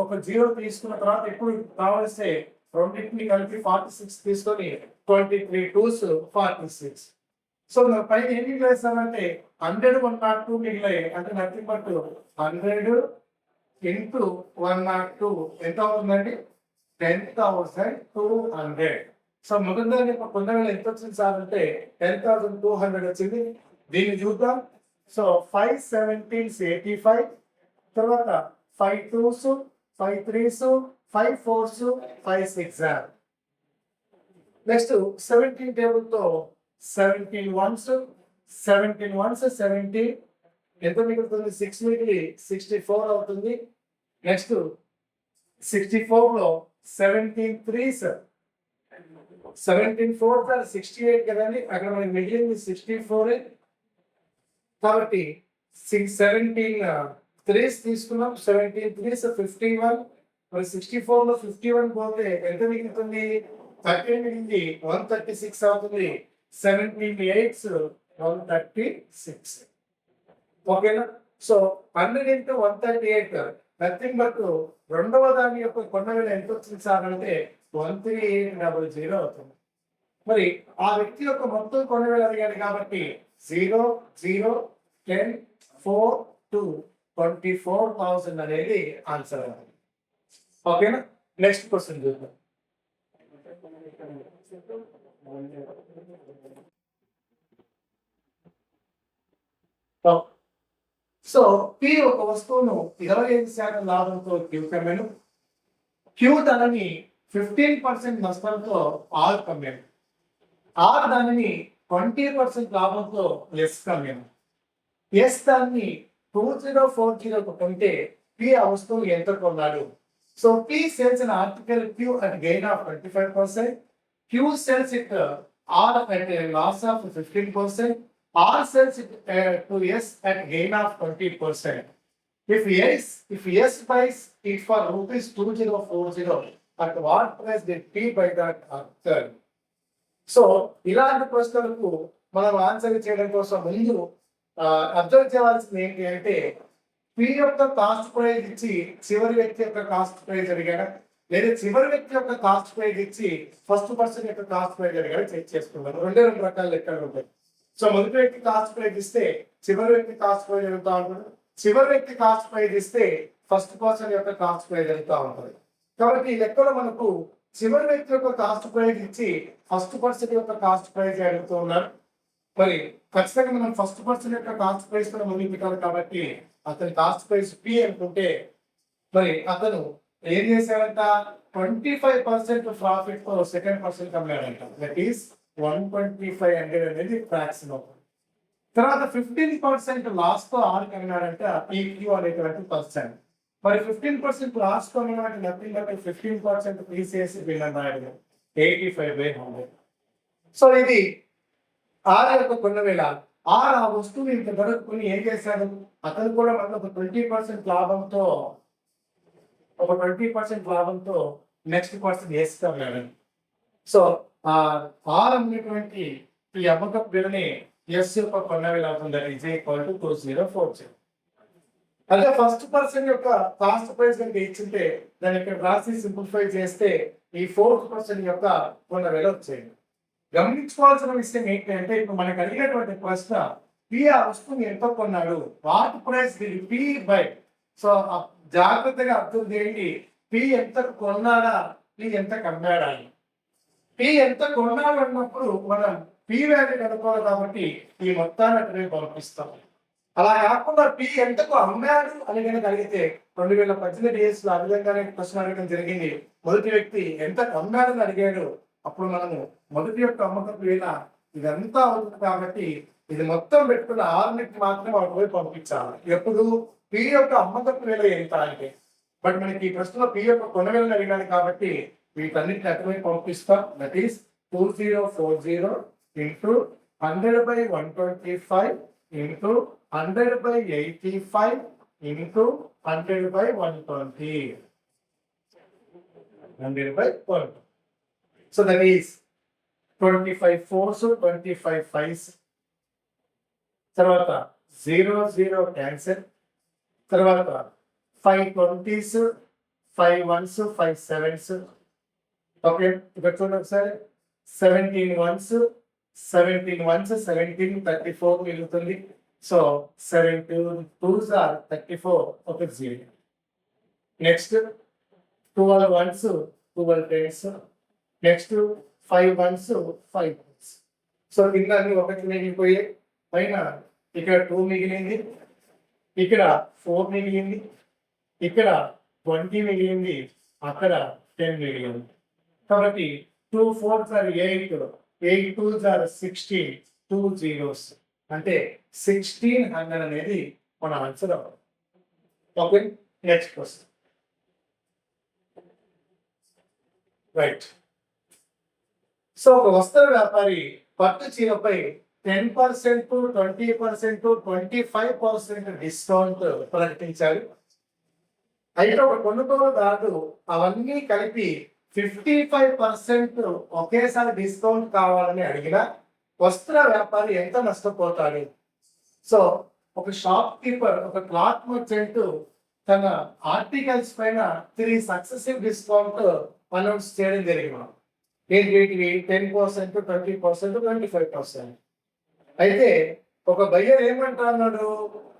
A: ఒక 0 తీసుకున్న తర్వాత ఎప్పుడు కావలిస్తే రెండింటిని కలిపి 46 తీసుకొని 23 2s 46. సో పైన ఏం మిగిలేస్తానంటే 100 102 మిగిలాయి. అంటే నథింగ్ బట్ 100 ఇంటూ 102 ఎంత అవుతుందండి? 10,200. సో మొదటి దాని కొంత వేళ ఎంత వచ్చింది సార్ అంటే 10,200 వచ్చింది. దీన్ని చూద్దాం. సో 5 17s 85, తర్వాత 5 2s, 5 3s, 5 4s, 5 6s. Next 17 table తో 17 ones, 17 ones 17 ఎంత మిగులుతుంది? 6 మిగిలి 64 అవుతుంది. నెక్స్ట్ 64 లో 17 3s, 17 4s are 68 కదండి. అక్కడ మనకి మిగిలింది 64. కాబట్టి 17 3s తీసుకున్నాం. 17 3s 51. మరి 64 లో 51 పోతే ఎంత మిగులుతుంది? 13 మిగిలింది 136 అవుతుంది. 17 8s 136. ఓకేనా? సో 100 into 138 నథింగ్ బట్ రెండవ దాని యొక్క కొన్న వేల ఎంత వచ్చింది సార్ అంటే 13800 అవుతుంది. మరి ఆ వ్యక్తి యొక్క మొత్తం కొన్న వేల అడిగాడు కాబట్టి 0 0 10 4 2 24,000 అనేది ఆన్సర్ అవుతుంది. ఓకేనా? నెక్స్ట్ క్వశ్చన్ చూద్దాం. సో పి ఒక వస్తువును 25% లాభంతో క్యూ కమ్మాను. క్యూ దానిని 15% నష్టంతో ఆర్ కమ్మాను. ఆర్ దానిని 20% లాభంతో ఎస్ కమ్మాను. ఎస్ దాన్ని 2040 కొంటే పి ఆ వస్తువును ఎంత కొన్నాడు? So P sells an article Q at gain of 25%. Q sells it R at a loss of 15%. R sells it to S at gain of 20%. If S buys it for rupees 2040, at what price did P buy that article? So ఇలాంటి ప్రశ్నలకు మనం answer చేయడం కోసం ముందు observe చేయాల్సింది ఏంటి అంటే P యొక్క కాస్ట్ ప్రైస్ ఇచ్చి చివరి వ్యక్తి యొక్క కాస్ట్ ప్రైస్ అడిగాడా, లేదా చివరి వ్యక్తి యొక్క కాస్ట్ ప్రైస్ ఇచ్చి ఫస్ట్ పర్సన్ యొక్క కాస్ట్ ప్రైస్ అడిగాడా చెక్ చేసుకున్నాను. రెండు రకాల లెక్కలు ఉంటాయి. సో మొదటి వ్యక్తి కాస్ట్ ప్రైస్ ఇస్తే చివరి వ్యక్తి కాస్ట్ ప్రైస్ అడుగుతా ఉంటుంది. చివరి వ్యక్తి కాస్ట్ ప్రైస్ ఇస్తే ఫస్ట్ పర్సన్ యొక్క కాస్ట్ ప్రైస్ అడుగుతా ఉంటుంది. కాబట్టి ఈ లెక్కలో మనకు చివరి వ్యక్తి యొక్క కాస్ట్ ప్రైస్ ఇచ్చి ఫస్ట్ పర్సన్ యొక్క కాస్ట్ ప్రైస్ అడుగుతూ ఉన్నారు. మరి ఖచ్చితంగా మనం ఫస్ట్ పర్సన్ యొక్క కాస్ట్ ప్రైస్ కూడా ముందు పెట్టాలి. కాబట్టి అతని కాస్ట్ ప్రైస్ పి అనుకుంటే మరి అతను ఏం చేశాడంట? 25% ప్రాఫిట్ తో సెకండ్ పర్సన్ అమ్మాడంట. దట్ ఈస్ 125 అనేది ఫ్రాక్షన్. తర్వాత 15% లాస్ తో ఆర్ కమ్మినాడంట ఈ క్యూ అనేటువంటి పర్సన్. మరి 15% లాస్ తో నథింగ్ బట్ 15% తీసేసి వీళ్ళన్నాడు 85/100. సో ఇది ఆర్ యొక్క కొన్న వేళ. ఆర్ ఆ వస్తువు ఇంత ధరకు కొని ఏం చేశాడు? అతను కూడా మనకు ఒక 20% లాభంతో నెక్స్ట్ పర్సన్ వేస్తాడు. సో ఆర్ అమ్మేటువంటి ఈ అమ్మకపు విలువని ఎస్ యొక్క కొన్న విలువ అవుతుంది, దట్ ఈజ్ ఈక్వల్ టు 2040. అదే ఫస్ట్ పర్సన్ యొక్క కాస్ట్ ప్రైస్ కనుక ఇచ్చింటే దాన్ని ఇక్కడ రాసి సింప్లిఫై చేస్తే ఈ ఫోర్త్ పర్సన్ యొక్క కొన్న విలువ వచ్చేది. గమనించుకోవాల్సిన విషయం ఏంటంటే ఇప్పుడు మనకు అడిగినటువంటి ప్రశ్న పి ఆ వస్తువుని ఎంత కొన్నాడు, what price P by. So జాగ్రత్తగా అర్థం చేయండి, పి ఎంత కొన్నాడా, పి ఎంత అమ్మాడా. పి ఎంత కొన్నాడు అన్నప్పుడు మనం పి వాల్యూ కనుక్కోవాలి కాబట్టి ఈ మొత్తాన్ని అక్కడే పంపిస్తాం. అలా కాకుండా పి ఎంతకు అమ్మాడు అని కనుక అడిగితే 2018 డేస్ లో ఆ విధంగానే ప్రశ్న అడగడం జరిగింది. మొదటి వ్యక్తి ఎంత అమ్మాడు అని అడిగాడు, అప్పుడు మనము మొదటి యొక్క అమ్మకపు విలువ ఇదంతా అవుతుంది కాబట్టి ఇది మొత్తం పెట్టుకున్న 6 మాత్రమే ఒకవైపు పంపించాలి. ఎప్పుడు పి యొక్క అమ్మకపు విలువ ఎంత అంటే, బట్ మనకి ఈ ప్రశ్నలో పి యొక్క కొన విలువను అడిగాడు కాబట్టి వీటన్నిటిని అటువైపు పంపిస్తాం. That is 2040 into 100/125 into 100/85 into 100/120. 100/120. So that is 25 4s, 25 5s. తర్వాత 0 0 క్యాన్సల్. తర్వాత 5 20s, 5 1s, 5 7s. ఓకే, ఇక్కడ చూడండి ఒకసారి 17 1s, 17 1s, 17 34 మిగులుతుంది. సో 7 2s are 34, ఒక 0. Next 12 1s, 12 10s. Next 5 1s, 5 1s. So కింద అన్ని ఒకటి మిగిలిపోయాయి, పైన ఇక్కడ 2 మిగిలింది, ఇక్కడ 4 మిగిలింది, ఇక్కడ 20 మిగిలింది, అక్కడ 10 మిగిలింది. కాబట్టి 2 4s are 8, 8 2s are 16, 2 zeros అంటే 1600 అనేది మన ఆన్సర్ అవ్వాలి. Okay, next question. Right. So ఒక వస్త్ర వ్యాపారి పట్టు చీరపై 10%, 20%, 25% డిస్కౌంట్ ప్రకటించారు. అయితే ఒక కొనుగోలుదారుడు అవన్నీ కలిపి 55% ఒకేసారి డిస్కౌంట్ కావాలని అడిగిన వస్త్ర వ్యాపారి ఎంత నష్టపోతాడు? సో ఒక షాప్ కీపర్, ఒక క్లాత్ మర్చెంట్ తన ఆర్టికల్స్ పైన 3 సక్సెసివ్ డిస్కౌంట్ అనౌన్స్ చేయడం జరిగింది. ఏంటి? 10%, 20%, 25%. అయితే ఒక బయ్యర్ ఏమంటున్నాడు,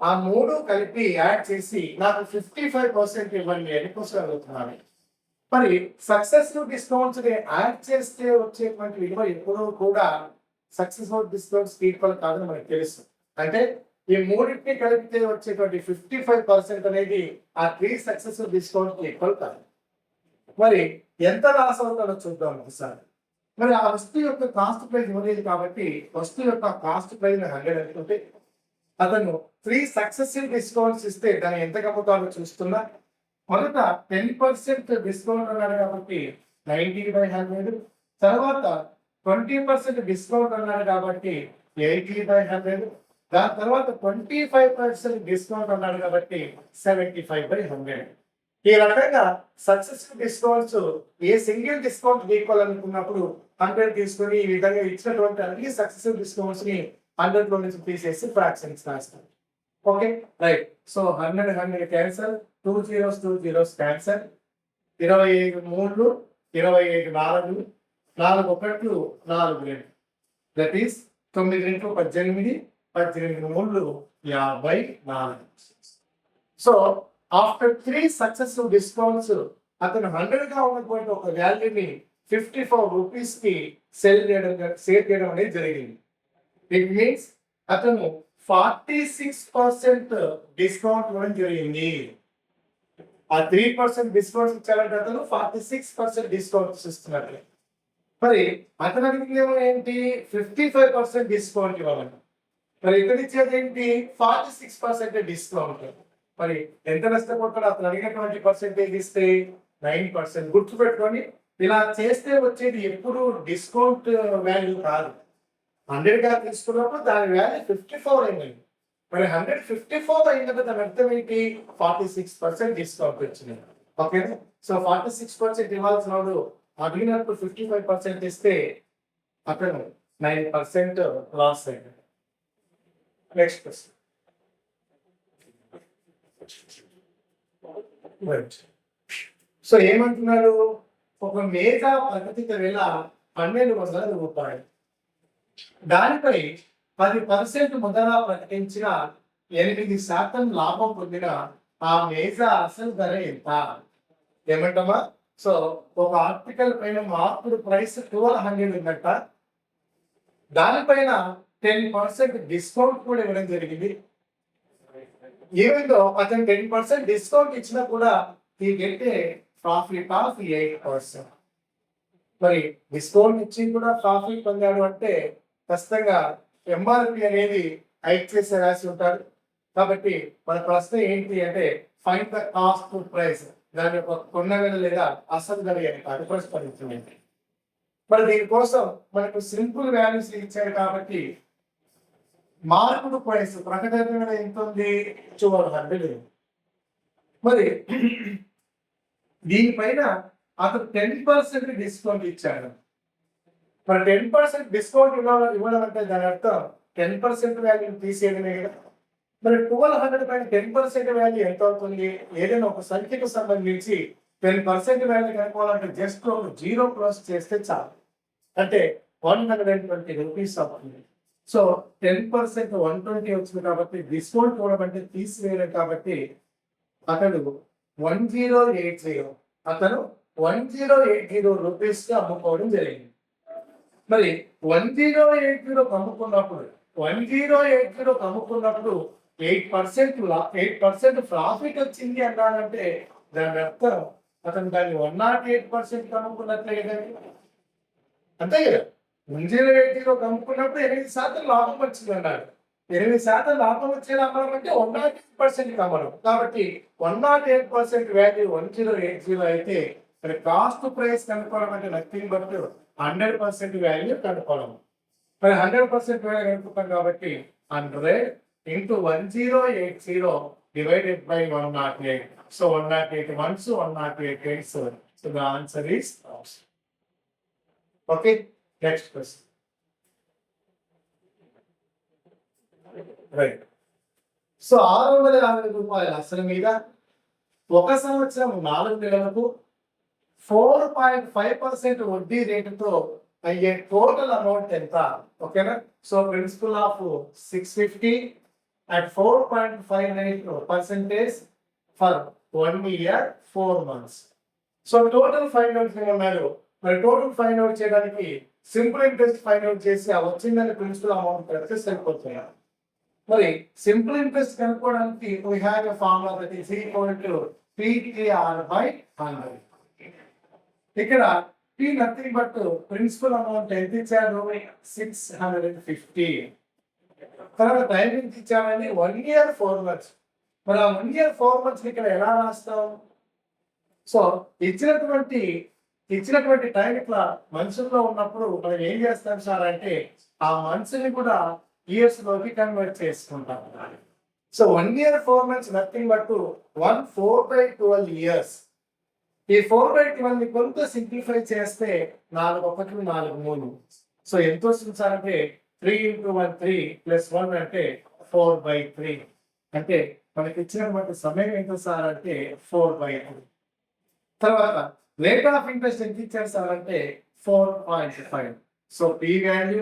A: ఆ 3 కలిపి యాడ్ చేసి నాకు 55% ఇవ్వండి అని క్వశ్చన్ అడుగుతున్నాను. మరి సక్సెసివ్ డిస్కౌంట్స్ యాడ్ చేస్తే వచ్చేటువంటి విలువ ఎప్పుడూ కూడా సక్సెసివ్ డిస్కౌంట్స్ ఈక్వల్ కాదని మనకు తెలుసు. అంటే ఈ మూడింటిని కలిపితే వచ్చేటువంటి 55% అనేది ఆ 3 సక్సెసివ్ డిస్కౌంట్ ఈక్వల్ కాదు. మరి ఎంత లాస్ అవుతాడో చూద్దాం ఒకసారి. మరి ఆ వస్తువు యొక్క కాస్ట్ ప్రైస్ ఇవ్వలేదు కాబట్టి వస్తువు యొక్క కాస్ట్ ప్రైస్ 100 అనుకుంటే అతను 3 సక్సెసివ్ డిస్కౌంట్స్ ఇస్తే దాన్ని ఎంత కమ్ముతాడో చూస్తున్నా. మొదట 10% డిస్కౌంట్ అన్నాడు కాబట్టి 90/100. తర్వాత 20% డిస్కౌంట్ అన్నాడు కాబట్టి 80/100. దాని తర్వాత 25% డిస్కౌంట్ అన్నాడు కాబట్టి 75/100. ఈ రకంగా successive discounts a single discount equal అనుకున్నప్పుడు 100 తీసుకొని ఈ విధంగా ఇచ్చినటువంటి అన్ని సక్సెసివ్ డిస్కౌంట్స్ ని 100 లో నుంచి తీసేసి ఫ్రాక్షన్స్ రాస్తాం. Okay, right. So 100 cancel, 2 zeros 2 zeros cancel, 25 3, 25 4, 4 1, 4 2. That is 9 × 18, 18 3 54. So after 3 successive discounts అతను 100 గా ఉన్నటువంటి ఒక వాల్యూని 54 రూపీస్ కి సేల్ చేయడం అనేది జరిగింది. ఇట్ మీన్స్ అతను 46% డిస్కౌంట్ ఇవ్వడం జరిగింది. ఆ 3% డిస్కౌంట్ ఇచ్చారంటే అతను 46% డిస్కౌంట్ ఇస్తున్నట్లే. మరి అతను అడిగిన ఏంటి? 55% డిస్కౌంట్ ఇవ్వాలని. మరి ఇక్కడ ఇచ్చేది ఏంటి? 46% డిస్కౌంట్. మరి ఎంత నష్టపోతాడు? అతను అడిగినటువంటి పర్సెంటేజ్ ఇస్తే 9%. గుర్తుపెట్టుకొని ఇలా చేస్తే వచ్చేది ఎప్పుడు డిస్కౌంట్ వాల్యూ కాదు. 100 గా తీసుకున్నప్పుడు దాని వాల్యూ 54 అయింది. మరి 154 అయిందంటే దాని అర్థం ఏంటి? 46% డిస్కౌంట్ వచ్చింది. ఓకేనా? సో 46% ఇవ్వాల్సిన వాడు అడిగినప్పుడు 55% ఇస్తే అతను 9% లాస్ అయింది. Next question. రైట్. సో ఏమంటున్నాడు, ఒక మేధా ప్రగతిక వేళ 1200 రూపాయలు, దానిపై 10% ముద్ర ప్రకటించిన 8% లాభం పొందిన ఆ మేధా అసలు ధర ఎంత? ఏమంటామా? సో ఒక ఆర్టికల్ పైన మార్పుడు ప్రైస్ 1200 ఉందట, దానిపైన 10% డిస్కౌంట్ కూడా ఇవ్వడం జరిగింది. ఈవెన్ దో అతను 10% డిస్కౌంట్ ఇచ్చినా కూడా ఈ గెట్టే ప్రాఫిట్ ఆఫ్ 8%. మరి డిస్కౌంట్ ఇచ్చి కూడా ప్రాఫిట్ పొందాడు అంటే ఖచ్చితంగా ఎంఆర్పి అనేది హైక్ చేసే రాసి ఉంటారు. కాబట్టి మన ప్రశ్న ఏంటి అంటే find the cost to price, దాని యొక్క కొన్న వేల లేదా అసలు ధర ఎంత ప్రశ్నించింది. మరి దీనికోసం మనకు సింపుల్ వాల్యూస్ ఇచ్చారు కాబట్టి మార్పుడు ప్రైస్ ప్రకటన ఎంత ఉంది, 1200. మరి దీనిపైన అతను 10% డిస్కౌంట్ ఇచ్చాడు. మరి 10% డిస్కౌంట్ ఇవ్వడం అంటే దాని అర్థం 10% వాల్యూ తీసేయడమే కదా. మరి 1200 పైన 10% వాల్యూ ఎంత అవుతుంది? ఏదైనా ఒక సంఖ్యకు సంబంధించి 10% వాల్యూ కనుక్కోవాలంటే జస్ట్ ఒక 0 క్లోజ్ చేస్తే చాలు, అంటే 120 రూపీస్ అవుతుంది. సో 10% 120 వచ్చింది కాబట్టి డిస్కౌంట్ ఇవ్వడం అంటే తీసివేయడం కాబట్టి అతడు 1080 రూపీస్ కి అమ్ముకోవడం జరిగింది. మరి 1080 అమ్ముకున్నప్పుడు 8% ప్రాఫిట్ వచ్చింది అన్నాడంటే దాని అర్థం అతను దాన్ని 108% అమ్ముకున్నట్లే కదండి, అంతే కదా. 1080 అమ్ముకున్నప్పుడు 8% లాభం వచ్చింది అన్నాడు. 8% లాభం వచ్చేలా అమ్మడం అంటే 108% అమ్మడం. కాబట్టి 108% వాల్యూ 1080 అయితే మరి కాస్ట్ ప్రైస్ కనుక్కోవడం అంటే నథింగ్ బట్ 100% వాల్యూ కనుక్కోవడం. మరి 100% వాల్యూ కనుక్కుంటాం కాబట్టి 100 into 1080 divided by 108. So 108 ones, 108 eights. So the answer is okay. Next question. Right. So 650 రూపాయల అసలు మీద 1 సంవత్సరం 4 నెలలకు 4.5% వడ్డీ రేటుతో అయ్యే టోటల్ అమౌంట్ ఎంత? ఓకేనా. So principal of 650 at 4.58% for 1 year 4 months. So total find out చేయమన్నారు. మరి టోటల్ ఫైండ్ అవుట్ చేయడానికి సింపుల్ ఇంట్రెస్ట్ ఫైండ్ అవుట్ చేసి ఆ వచ్చిందని ప్రిన్సిపల్ అమౌంట్ పెడితే సరిపోతుంది. మరి సింపుల్ ఇంట్రెస్ట్ కనుక్కోవడానికి we have a formula that is equal to PTR by 100. ఇక్కడ P nothing but principal amount ఎంత ఇచ్చాడు? 650. తర్వాత టైం ఎంత ఇచ్చామని 1 year 4 months. మరి ఆ 1 year 4 months ఇక్కడ ఎలా రాస్తాం? సో ఇచ్చినటువంటి టైం ఇట్లా మనుషుల్లో ఉన్నప్పుడు మనం ఏం చేస్తాం సార్ అంటే ఆ మనుషుని కూడా ఇయర్స్ లోకి కన్వర్ట్ చేసుకుంటాం. So 1 year 4 months nothing but 4/12 years. ఈ 4/12 ని కొంత సింప్లిఫై చేస్తే 4 1 4 3. సో ఎంత వస్తుంది సార్ అంటే 3 into 1 3 plus 1 అంటే 4/3. అంటే మనకి ఇచ్చినటువంటి సమయం ఎంత సార్ అంటే 4/2. తర్వాత రేట్ ఆఫ్ ఇంట్రెస్ట్ ఎంత ఇచ్చారు సార్ అంటే 4.5. So P value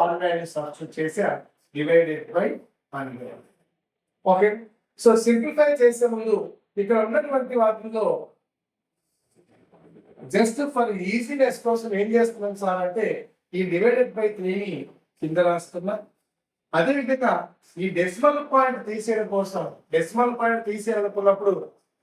A: R value substitute చేసి divided by 100. Okay. So simplify చేసే ముందు ఇక్కడ ఉన్నటువంటి వాటిలో జస్ట్ ఫర్ ఈజీనెస్ కోసం ఏం చేస్తున్నాం సార్ అంటే ఈ డివైడెడ్ బై 3ని కింద రాస్తున్నా. అదేవిధంగా ఈ డెసిమల్ పాయింట్ తీసేయడం కోసం డెసిమల్ పాయింట్ తీసేయాలనుకున్నప్పుడు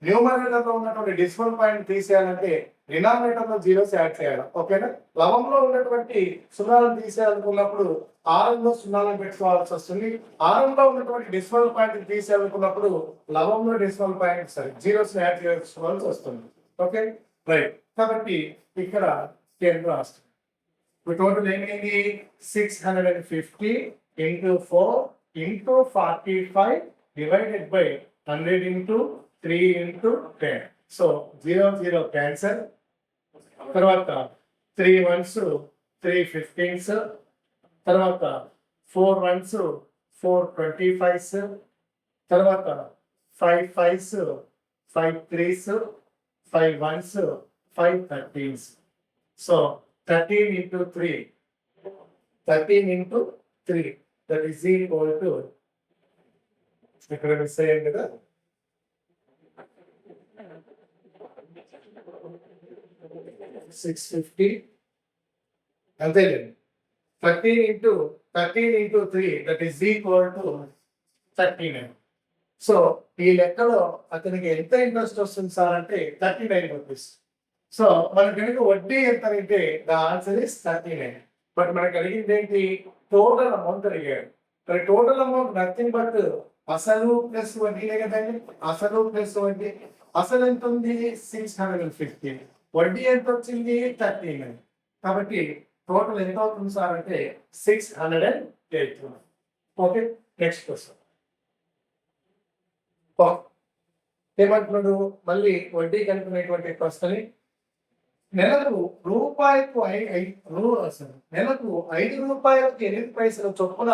A: న్యూమరేటర్ లో ఉన్నటువంటి డెసిమల్ పాయింట్ తీసేయాలంటే డినామినేటర్ లో జీరోస్ యాడ్ చేయాలి. ఓకేనా. లవంలో ఉన్నటువంటి సున్నాలను తీసేయాలనుకున్నప్పుడు ఆరంలో సున్నాలను పెట్టుకోవాల్సి వస్తుంది. ఆరంలో ఉన్నటువంటి డెసిమల్ పాయింట్ తీసేయాలనుకున్నప్పుడు లవంలో డెసిమల్ పాయింట్ జీరోస్ యాడ్ చేసుకోవాల్సి వస్తుంది. Okay right. కాబట్టి ఇక్కడ 10 రాస్తుంది. టోటల్ ఏమైంది? 650 into 4 into 45 divided by 100 into 3 into 10. So 0 cancer. తర్వాత 3 ones 3 15s. తర్వాత 4 ones 425s, తర్వాత 5 5s, 5 3s, 5 1s, 5 13s. So 13 into 3, 13 into 3, that is equal to, ఇక్కడ మిస్ అయ్యాం కదా, 650 అంతేలేండి. 13 into 3, that is equal to 39. So ఈ లెక్కలో అతనికి ఎంత ఇంట్రెస్ట్ వస్తుంది సార్ అంటే 39 రూపీస్. సో మనకు కనుక వడ్డీ ఎంత అంటే ద ఆన్సర్ ఇస్ 39. బట్ మనకు అడిగింది ఏంటి, టోటల్ అమౌంట్ అడిగాడు. మరి టోటల్ అమౌంట్ నథింగ్ బట్ అసలు ప్లస్ వడ్డీనే కదండి. అసలు ప్లస్ వడ్డీ. అసలు ఎంత ఉంది 650, వడ్డీ ఎంత వచ్చింది 39. కాబట్టి టోటల్ ఎంత అవుతుంది సార్ అంటే 608. Okay, next question. ఏమంటున్నాడు, మళ్ళీ వడ్డీ కనుక్కునేటువంటి ప్రశ్నని, నెలకు రూపాయలకు నెలకు 5 రూపాయలకు 8 పైసల చొప్పున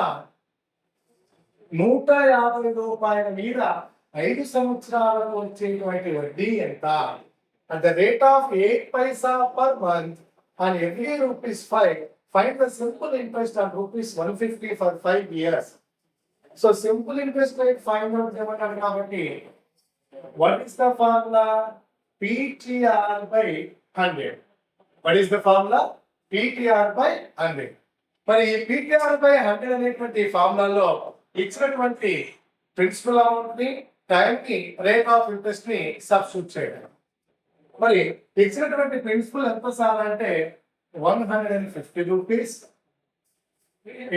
A: 150 రూపాయల మీద 5 సంవత్సరాలకు వచ్చేటువంటి వడ్డీ ఎంత? At the rate of 8 paisa per month on every ₹5, find the simple interest on ₹150 for 5 years. So simple interest rate find out చేయమన్నాడు కాబట్టి what is the formula? PTR by 100. What is the formula? PTR by 100. మరి ఈ PTR by 100 అనేటువంటి ఫార్ములాలో ఇచ్చినటువంటి principal amount ని, time ని, rate of interest ని substitute చేయడం. మరి ఇచ్చినటువంటి ప్రిన్సిపల్ ఎంత సార్ అంటే 150 రూపీస్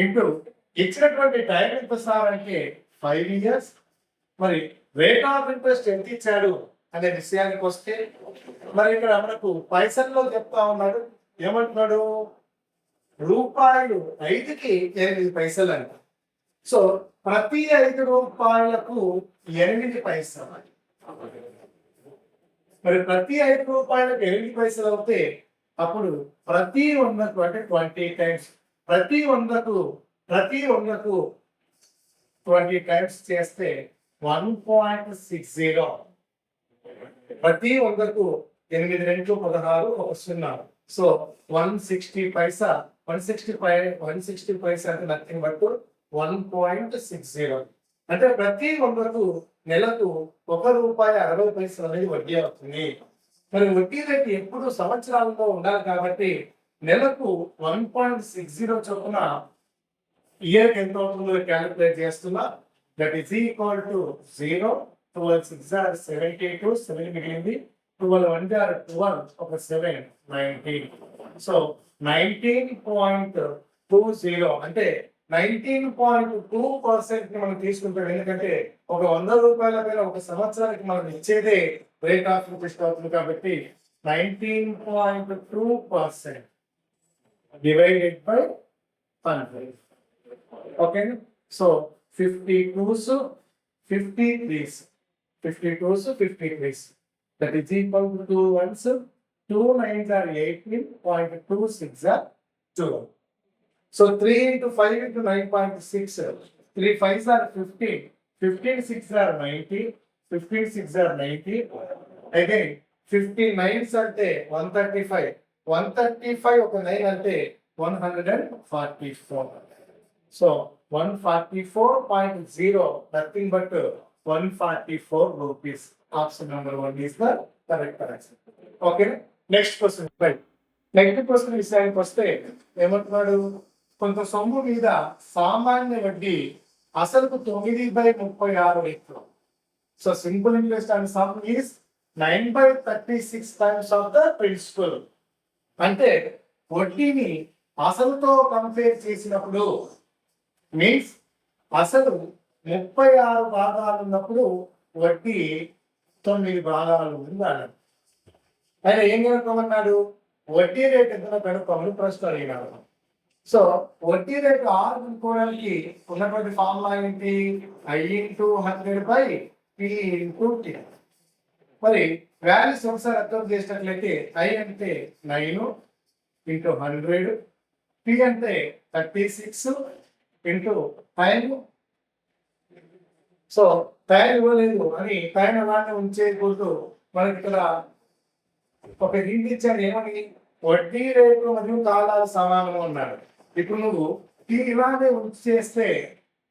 A: ఇంటూ ఇచ్చినటువంటి టైం ఎంత సార్ అంటే 5 years. మరి రేట్ ఆఫ్ ఇంట్రెస్ట్ ఎంత ఇచ్చాడు అనే విషయానికి వస్తే, మరి ఇక్కడ మనకు పైసల్లో చెప్తా ఉన్నాడు. ఏమంటున్నాడు, రూపాయలు 5కి 8 పైసలు అంట. సో ప్రతి 5 రూపాయలకు 8 పైసలు. మరి ప్రతి 5 రూపాయలకు 8 పైసలు అవుతే అప్పుడు ప్రతి 100కు అంటే 20 టైమ్స్, ప్రతి 100కు 20 టైమ్స్ చేస్తే 1.60. ప్రతి 100కు 8 2 16 0. సో 160 పైసా. 160 పైసా అంటే నథింగ్ బట్ 1.60. అంటే ప్రతి 100కు నెలకు ₹1.60 అనేది వడ్డీ అవుతుంది. మరి వడ్డీ రేటు ఎప్పుడు సంవత్సరాలలో ఉండాలి కాబట్టి నెలకు 1.60 చొప్పున ఇయర్ ఎంత అవుతుందో క్యాలిక్యులేట్ చేస్తున్నా. That is equal to 0. 12 6 are 72, 7 మిగిలింది. 12 1 are 12, ఒక 7 19. సో 19.20 అంటే 19.2% మనం తీసుకుంటాం. ఎందుకంటే ఒక 100 రూపాయల పైన ఒక సంవత్సరానికి మనం ఇచ్చేదే రేట్ ఆఫ్ ఇంట్రెస్ట్ అవుతుంది కాబట్టి 19.2% divided by 100. Okay, so 52s 53s, 52s 53s, that is equal to 2 1s, 2 9s are 18.26 are 2. So 3 into 5 into 9.6, 3 5s are 15, 15 6 are 90, 15 6 are 90. Again 59s అంటే 135, 135 ఒక 9 అంటే 144. So 144.0, nothing but 144 rupees. Option number 1 is the correct answer. Okay, next question. Right, next question విషయానికి వస్తే ఏమంటున్నాడు, కొంత సొమ్ము మీద సామాన్య వడ్డీ అసలుకు 9/36 రెట్లు. So simple interest and sum is 9/36 times of the principal. అంటే వడ్డీని అసలుతో కంపేర్ చేసినప్పుడు మీన్స్ అసలు 36 భాగాలు ఉన్నప్పుడు వడ్డీ 9 భాగాలు ఉండాలి. ఆయన ఏం కనుక్కోమన్నాడు, వడ్డీ రేట్ ఎంత కనుక్కోమని ప్రశ్న అడిగినాడు. సో వడ్డీ రేటు R కనుక్కోవడానికి ఉన్నటువంటి ఫార్ములా ఏంటి, I into 100/P into T. మరి వాల్యూస్ ఒకసారి అర్థం చేసినట్లయితే I అంటే 9 into 100, P అంటే 36 into 5 సో టైం ఇవ్వలేదు అని టైం అలానే ఉంచేయకూడదు. మనకి ఇక్కడ ఒక హింట్ ఇచ్చాడు, ఏమని? వడ్డీ రేటు మరియు కాలాలు సమానం అన్నాడు. ఇప్పుడు నువ్వు టీ ఇలానే ఉంచేస్తే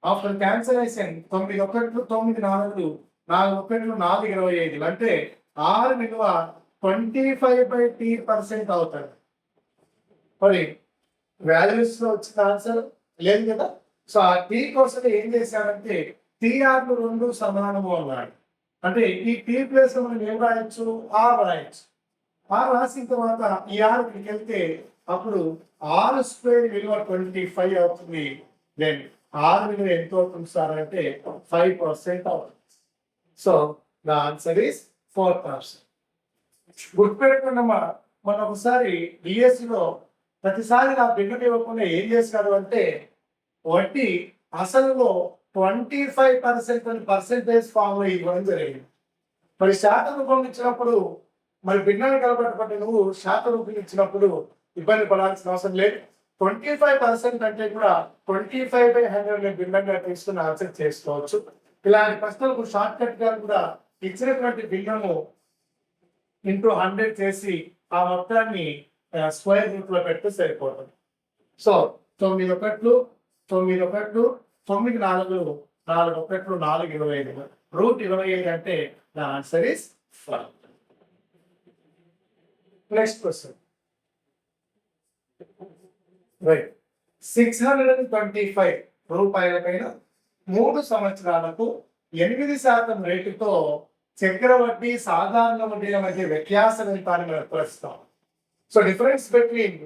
A: ఆఫ్టర్ క్యాన్సలేషన్ 9 ఒకట్లు 9 4 4 ఒకట్లు 4 25 అంటే ఆరు విలువ 25/t% అవుతుంది. మరి వాల్యూస్ లో వచ్చిన ఆన్సర్ లేదు కదా. సో ఆ టీ కోసం ఏం చేశాడంటే టీఆర్లు రెండు సమానము అన్నాడు. అంటే ఈ టీ ప్లేస్ లో మనం ఏం రాయొచ్చు? ఆర్ రాయొచ్చు. ఆర్ రాసిన తర్వాత ఈ ఆర్ ఇక్కడికి వెళ్తే అప్పుడు ఆర్ స్క్వేర్ విలువ 25 అవుతుంది. దెన్ ఆర్ విలువ ఎంత అవుతుంది సార్ అంటే 5% అవుతుంది. So the answer is 4%. గుర్తుపెట్టుకున్నామా, మనం ఒకసారి డిఎస్సిలో ప్రతిసారి నా బిడ్డకు ఇవ్వకుండా ఏం చేశారు అంటే వడ్డీ అసలులో 25% అని పర్సెంటేజ్ ఫామ్ లో ఇవ్వడం జరిగింది. మరి శాతం రూపం ఇచ్చినప్పుడు మరి భిన్నాన్ని కలపబట్టి నువ్వు శాతం రూపం ఇచ్చినప్పుడు ఇబ్బంది పడాల్సిన అవసరం లేదు. 25% అంటే కూడా 25/100 భిన్నంగా తీసుకుని ఆన్సర్ చేసుకోవచ్చు. ఇలాంటి ప్రశ్నలకు షార్ట్ కట్ గా కూడా ఇచ్చినటువంటి భిన్నము ఇంటూ 100 చేసి ఆ మొత్తాన్ని స్క్వేర్ రూట్ లో పెడితే సరిపోతుంది. సో 9 ఒకట్లు 9 ఒకట్లు 9 4 4 ఒకట్లు 4 25 రూట్ 25 అంటే the answer is 4. Next question. Right. 625 రూపాయలపైన 3 సంవత్సరాలకు 8% రేటుతో చక్ర వడ్డీ సాధారణ వడ్డీల మధ్య వ్యత్యాసం ఎంత అని మనం ప్రస్తుతం. So difference between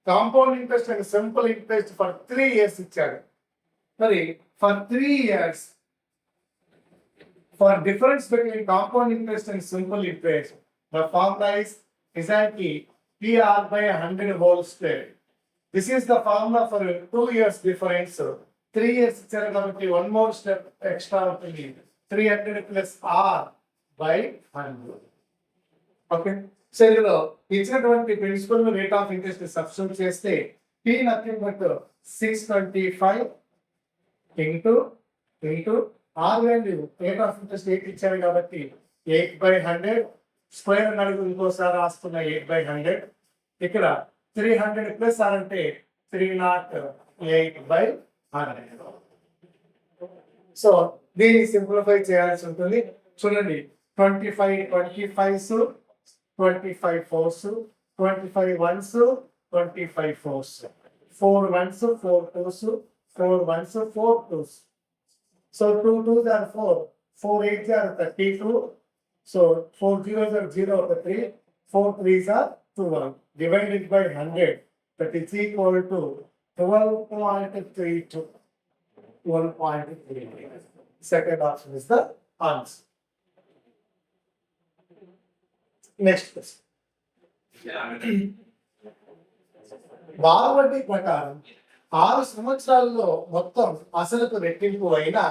A: compound interest and simple interest for 3 years ఇచ్చాడు. మరి for 3 years for difference between compound interest and simple interest, the formula is exactly PR by 100 whole square. This is the formula for 2 years difference. 3 years ఇచ్చారు కాబట్టి one more step extra ఉంటుంది. 300 plus R by 100. Okay. So ఇందులో ఇచ్చినటువంటి principal rate of interest substitute చేస్తే P nothing but 625 into R value rate of interest 8 ఇచ్చారు కాబట్టి 8/100 square అని అడుగు ఇంకోసారి రాస్తున్న 8/100. ఇక్కడ 300 ప్లస్ R అంటే 308/100. సో దీన్ని సింప్లిఫై చేయాల్సి ఉంటుంది. చూడండి 25 25s 25 4s 25 1s 25 4s 4 1s 4 2s 4 1s 4 2s. So 2 2s are 4, 4 8s are 32. So 4 0s are 0 3, 4 3s are 12. Divided by 100, that is equal to 12.32. 12.32. Second option is the answer. Next question. వారవడ్డీ ప్రకారం 6 సంవత్సరాల్లో మొత్తం అసలుకు రెట్టింపు అయినా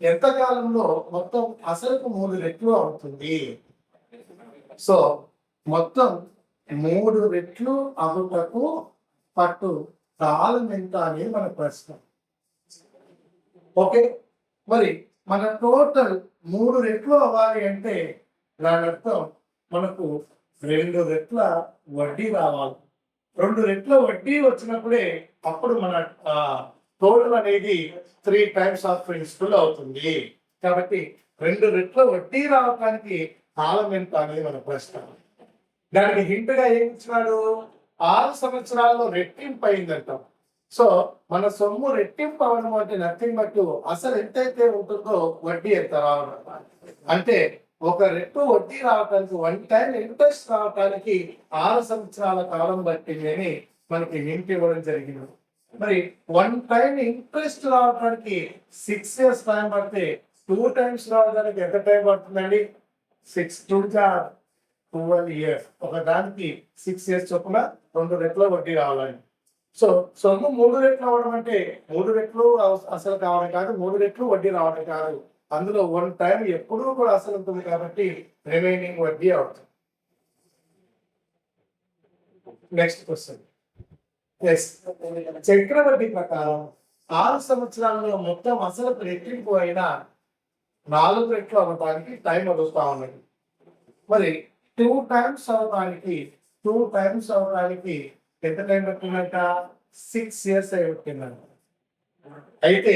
A: ఎంత కాలంలో మొత్తం అసలుకు 3 రెట్లు అవుతుంది? సో మొత్తం 3 రెట్లు అవ్వటకు పట్టు కాలం ఎంత అనేది మన ప్రశ్న. ఓకే. మరి మన టోటల్ 3 రెట్లు అవ్వాలి అంటే దాని అర్థం మనకు 2 రెట్ల వడ్డీ రావాలి. 2 రెట్ల వడ్డీ వచ్చినప్పుడే అప్పుడు మన టోటల్ అనేది 3 times ఆఫ్ ప్రిన్సిపల్ అవుతుంది. కాబట్టి 2 రెట్ల వడ్డీ రావడానికి కాలం ఎంత అనేది మన ప్రశ్న. దానికి హింట్ గా ఏం ఇచ్చినాడు? 6 సంవత్సరాల్లో రెట్టింపు అయిందంటాం. సో మన సొమ్ము రెట్టింపు అవడం అంటే నథింగ్ బట్ అసలు ఎంతైతే ఉంటుందో వడ్డీ ఎంత రావడం. అంటే 1 రెట్టు వడ్డీ రావడానికి 1 time ఇంట్రెస్ట్ రావడానికి 6 సంవత్సరాల కాలం పట్టింది అని మనకి హింట్ ఇవ్వడం జరిగింది. మరి 1 time ఇంట్రెస్ట్ రావడానికి 6 years టైం పడితే 2 times రావడానికి ఎంత టైం పడుతుందండి? 6 2 12 years. ఒక దానికి 6 years చొప్పున 2 రెట్ల వడ్డీ రావాలని. సో సొమ్ము 3 రెట్లు అవడం అంటే 3 రెట్లు అసలు కావడం కాదు, 3 రెట్లు వడ్డీ రావడం కాదు. అందులో 1 time ఎప్పుడూ కూడా అసలు ఉంటుంది కాబట్టి రిమైనింగ్ వడ్డీ అవుతుంది. Next question. చక్రవడ్డీ ప్రకారం 6 సంవత్సరాల్లో మొత్తం అసలు రెట్టింపు అయినా 4 రెట్లు అవ్వడానికి టైం అడుగుతా ఉన్నది. మరి 2 టైమ్స్ అవ్వడానికి ఎంత టైం పట్టిందంట? 6 ఇయర్స్ అయి పట్టిందంట. అయితే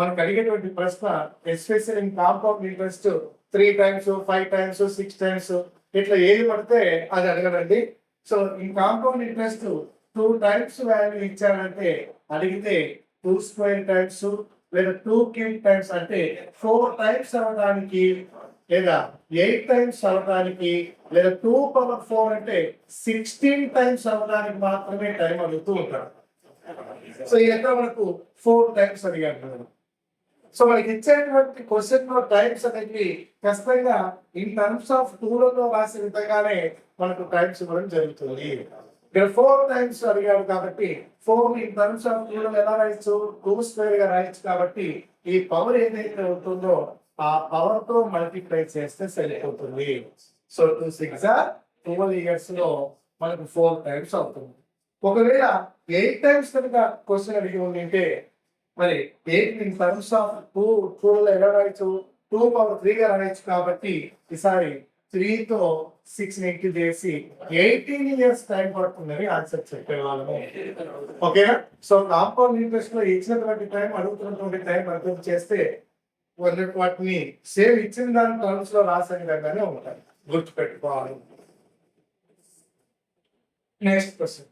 A: మనకు అడిగేటువంటి ప్రశ్న especial in compound interest 3 times, 5 times, 6 times ఇట్లా ఏది పడితే అది అడగడండి. So in compound interest 2 times value ఇచ్చారంటే అడిగితే 2 స్క్వేర్ టైమ్స్ లేదా 2 క్యూబ్ టైమ్స్ అంటే 4 టైమ్స్ అవ్వడానికి లేదా 8 టైమ్స్ అవ్వడానికి లేదా 2 పవర్ 4 అంటే 16 టైమ్స్ అవ్వడానికి మాత్రమే టైం అడుగుతూ ఉంటారు. సో ఇక్కడ మనకు 4 టైమ్స్ అడిగారు. సో మనకి ఇచ్చేటువంటి క్వశ్చన్ లో టైమ్స్ అనేది ఖచ్చితంగా ఇన్ టర్మ్స్ ఆఫ్ టూలలో రాసే విధంగానే మనకు టైమ్స్ ఇవ్వడం జరుగుతుంది. ఇక్కడ 4 టైమ్స్ అడిగారు కాబట్టి 4 ఇన్ టర్మ్స్ ఆఫ్ టూలో ఎలా రాయొచ్చు? 2 స్క్వేర్ గా రాయొచ్చు. కాబట్టి ఈ పవర్ ఏదైతే అవుతుందో ఆ పవర్ తో మల్టిప్లై చేస్తే సరిపోతుంది. సో 2 6 12 ఇయర్స్ లో మనకు 4 టైమ్స్ అవుతుంది. ఒకవేళ 8 టైమ్స్ కనుక క్వశ్చన్ అడిగి ఉంటే మరి 8 ఇన్ టర్మ్స్ ఆఫ్ 2 ఎలా రాయొచ్చు? 2 పవర్ 3 గా రాయొచ్చు. కాబట్టి ఈసారి 3 తో 6 నెక్కి చేసి 18 ఇయర్స్ టైం పడుతుందని ఆన్సర్ చెప్పేవాళ్ళము. ఓకేనా? సో కాంపౌండ్ ఇంట్రెస్ట్ లో ఇచ్చినటువంటి టైం అడుగుతున్నటువంటి టైం అర్థం చేస్తే వాటిని సేమ్ ఇచ్చిన దాని టర్మ్స్ లో రాసే విధంగానే ఉంటాయి. గుర్తుపెట్టుకోవాలి. Next question.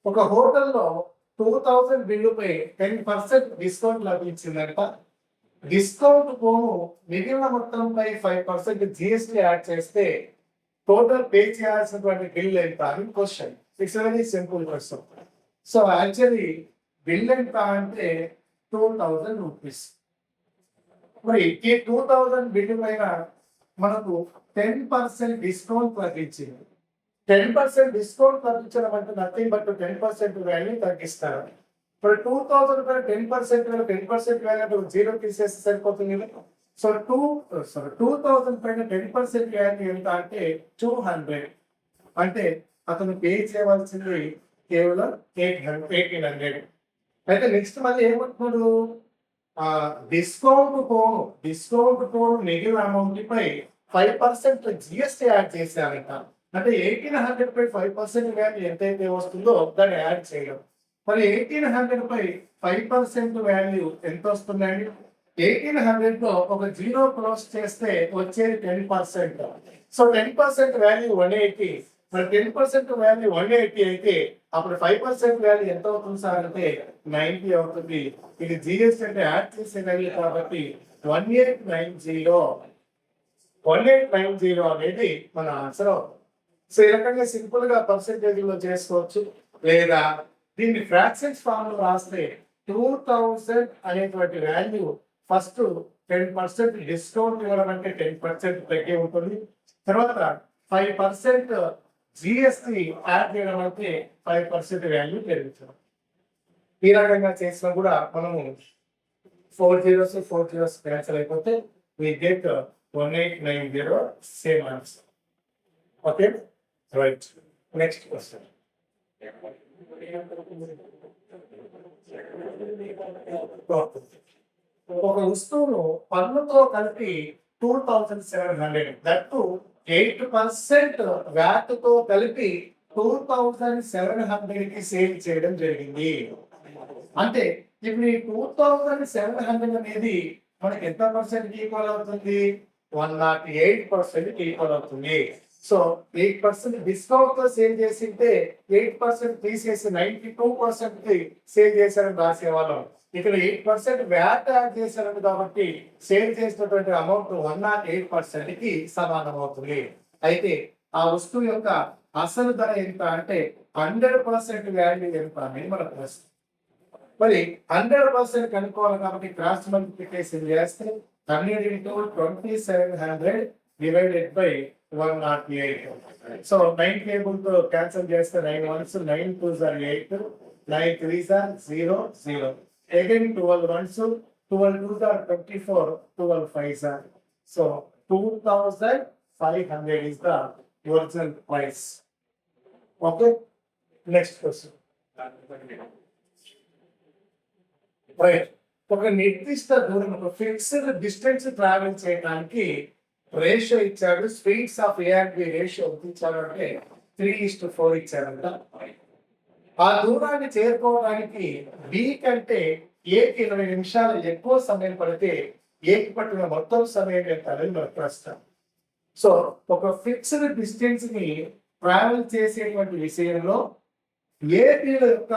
A: ఒక హోటల్లో 2000 బిల్లుపై 10% డిస్కౌంట్ లభించిందంట. డిస్కౌంట్ పోను మిగిలిన మొత్తంపై 5% జిఎస్టీ యాడ్ చేస్తే టోటల్ పే చేయాల్సినటువంటి బిల్ ఎంత అని question. It's very simple question. So actually bill ఎంత అంటే 2000 రూపీస్. మరి ఈ 2000 బిల్లు పైన మనకు 10% డిస్కౌంట్ లభించింది. 10% డిస్కౌంట్ తగ్గించడం అంటే నథింగ్ బట్ 10% వాల్యూ తగ్గిస్తారు. ఇప్పుడు 2000 పైన 10% వాల్యూ 0 తీసేస్తే సరిపోతుంది. సో 2000 పైన 10% వాల్యూ ఎంత అంటే 200. అంటే అతను పే చేయవలసింది కేవలం 1800. అయితే నెక్స్ట్ మళ్ళీ ఏమంటున్నాడు? డిస్కౌంట్ పోను మిగిలిన అమౌంట్ పై 5% జిఎస్టీ యాడ్ చేశారంట. అంటే 1800 పై 5% వాల్యూ ఎంతైతే వస్తుందో దాన్ని యాడ్ చేయడం. మరి 1800 పై 5% వాల్యూ ఎంత వస్తుందండి? 1800 లో ఒక 0 క్లోజ్ చేస్తే వచ్చేది 10%. So 10% value 180. మరి 10% వాల్యూ 180 అయితే అప్పుడు 5% వాల్యూ ఎంత అవుతుంది సార్ అంటే 90 అవుతుంది. ఇది జిఎస్టీ అంటే యాడ్ చేసే వాల్యూ కాబట్టి 1890 అనేది మన ఆన్సర్ అవుతుంది. సో ఈ రకంగా సింపుల్ గా పర్సెంటేజ్ లో చేసుకోవచ్చు. లేదా దీన్ని ఫ్రాక్షన్స్ ఫామ్ లో రాస్తే 2000 అనేటువంటి వాల్యూ ఫస్ట్ 10% డిస్కౌంట్ ఇవ్వడం అంటే 10% తగ్గి ఉంటుంది. తర్వాత 5% జిఎస్టీ యాడ్ చేయడం అంటే 5% వాల్యూ పెరుగుతుంది. ఈ రకంగా చేసినా కూడా మనము 4 zeros క్యాన్సిల్ అయిపోతే we get 1890 same answer. Okay, right. Next question. ఒక వస్తువును పన్నుతో కలిపి 2700 దట్టు 8% వ్యాట్ తో కలిపి 2700 కి సేల్ చేయడం జరిగింది. అంటే ఇప్పుడు ఈ 2700 అనేది మనకి ఎంత పర్సెంట్ ఈక్వల్ అవుతుంది? 108% ఈక్వల్ అవుతుంది. సో 8% డిస్కౌంట్ తో సేల్ చేసింటే 8% తీసేసి 92% కి సేల్ చేశారని రాసేవాళ్ళం. ఇక్కడ 8% వ్యాట్ యాడ్ చేశారు కాబట్టి సేల్ చేసినటువంటి అమౌంట్ 108% కి సమానం అవుతుంది. అయితే ఆ వస్తువు యొక్క అసలు ధర ఎంత అంటే 100% వాల్యూ ఎంత అనేది మన ప్రశ్న. మరి 100% కనుక్కోవాలి కాబట్టి క్రాస్ మల్టిప్లికేషన్ చేస్తే 100 into 2700 divided by 108. So 9 table తో క్యాన్సిల్ చేస్తే 9 1s 9 2s are 8, 9 3s are 0 0. Again 12 1s 12 2s are 24, 12 5s are. So 2500 is the original price. Okay, next question. Right. ఒక నిర్దిష్ట దూరం, ఒక ఫిక్స్డ్ డిస్టెన్స్ ట్రావెల్ చేయడానికి ratio ఇచ్చాడు. Speeds of A and B ratio ఇచ్చాడు అంటే 3:4 ఇచ్చాడంట. ఆ దూరాన్ని చేరుకోవడానికి బి కంటే ఏకి 20 నిమిషాలు ఎక్కువ సమయం పడితే ఏకి పట్టిన మొత్తం సమయం ఎంత అనేది మనకు ప్రశ్న. సో ఒక ఫిక్స్డ్ డిస్టెన్స్ ని ట్రావెల్ చేసేటువంటి విషయంలో ఏపీల యొక్క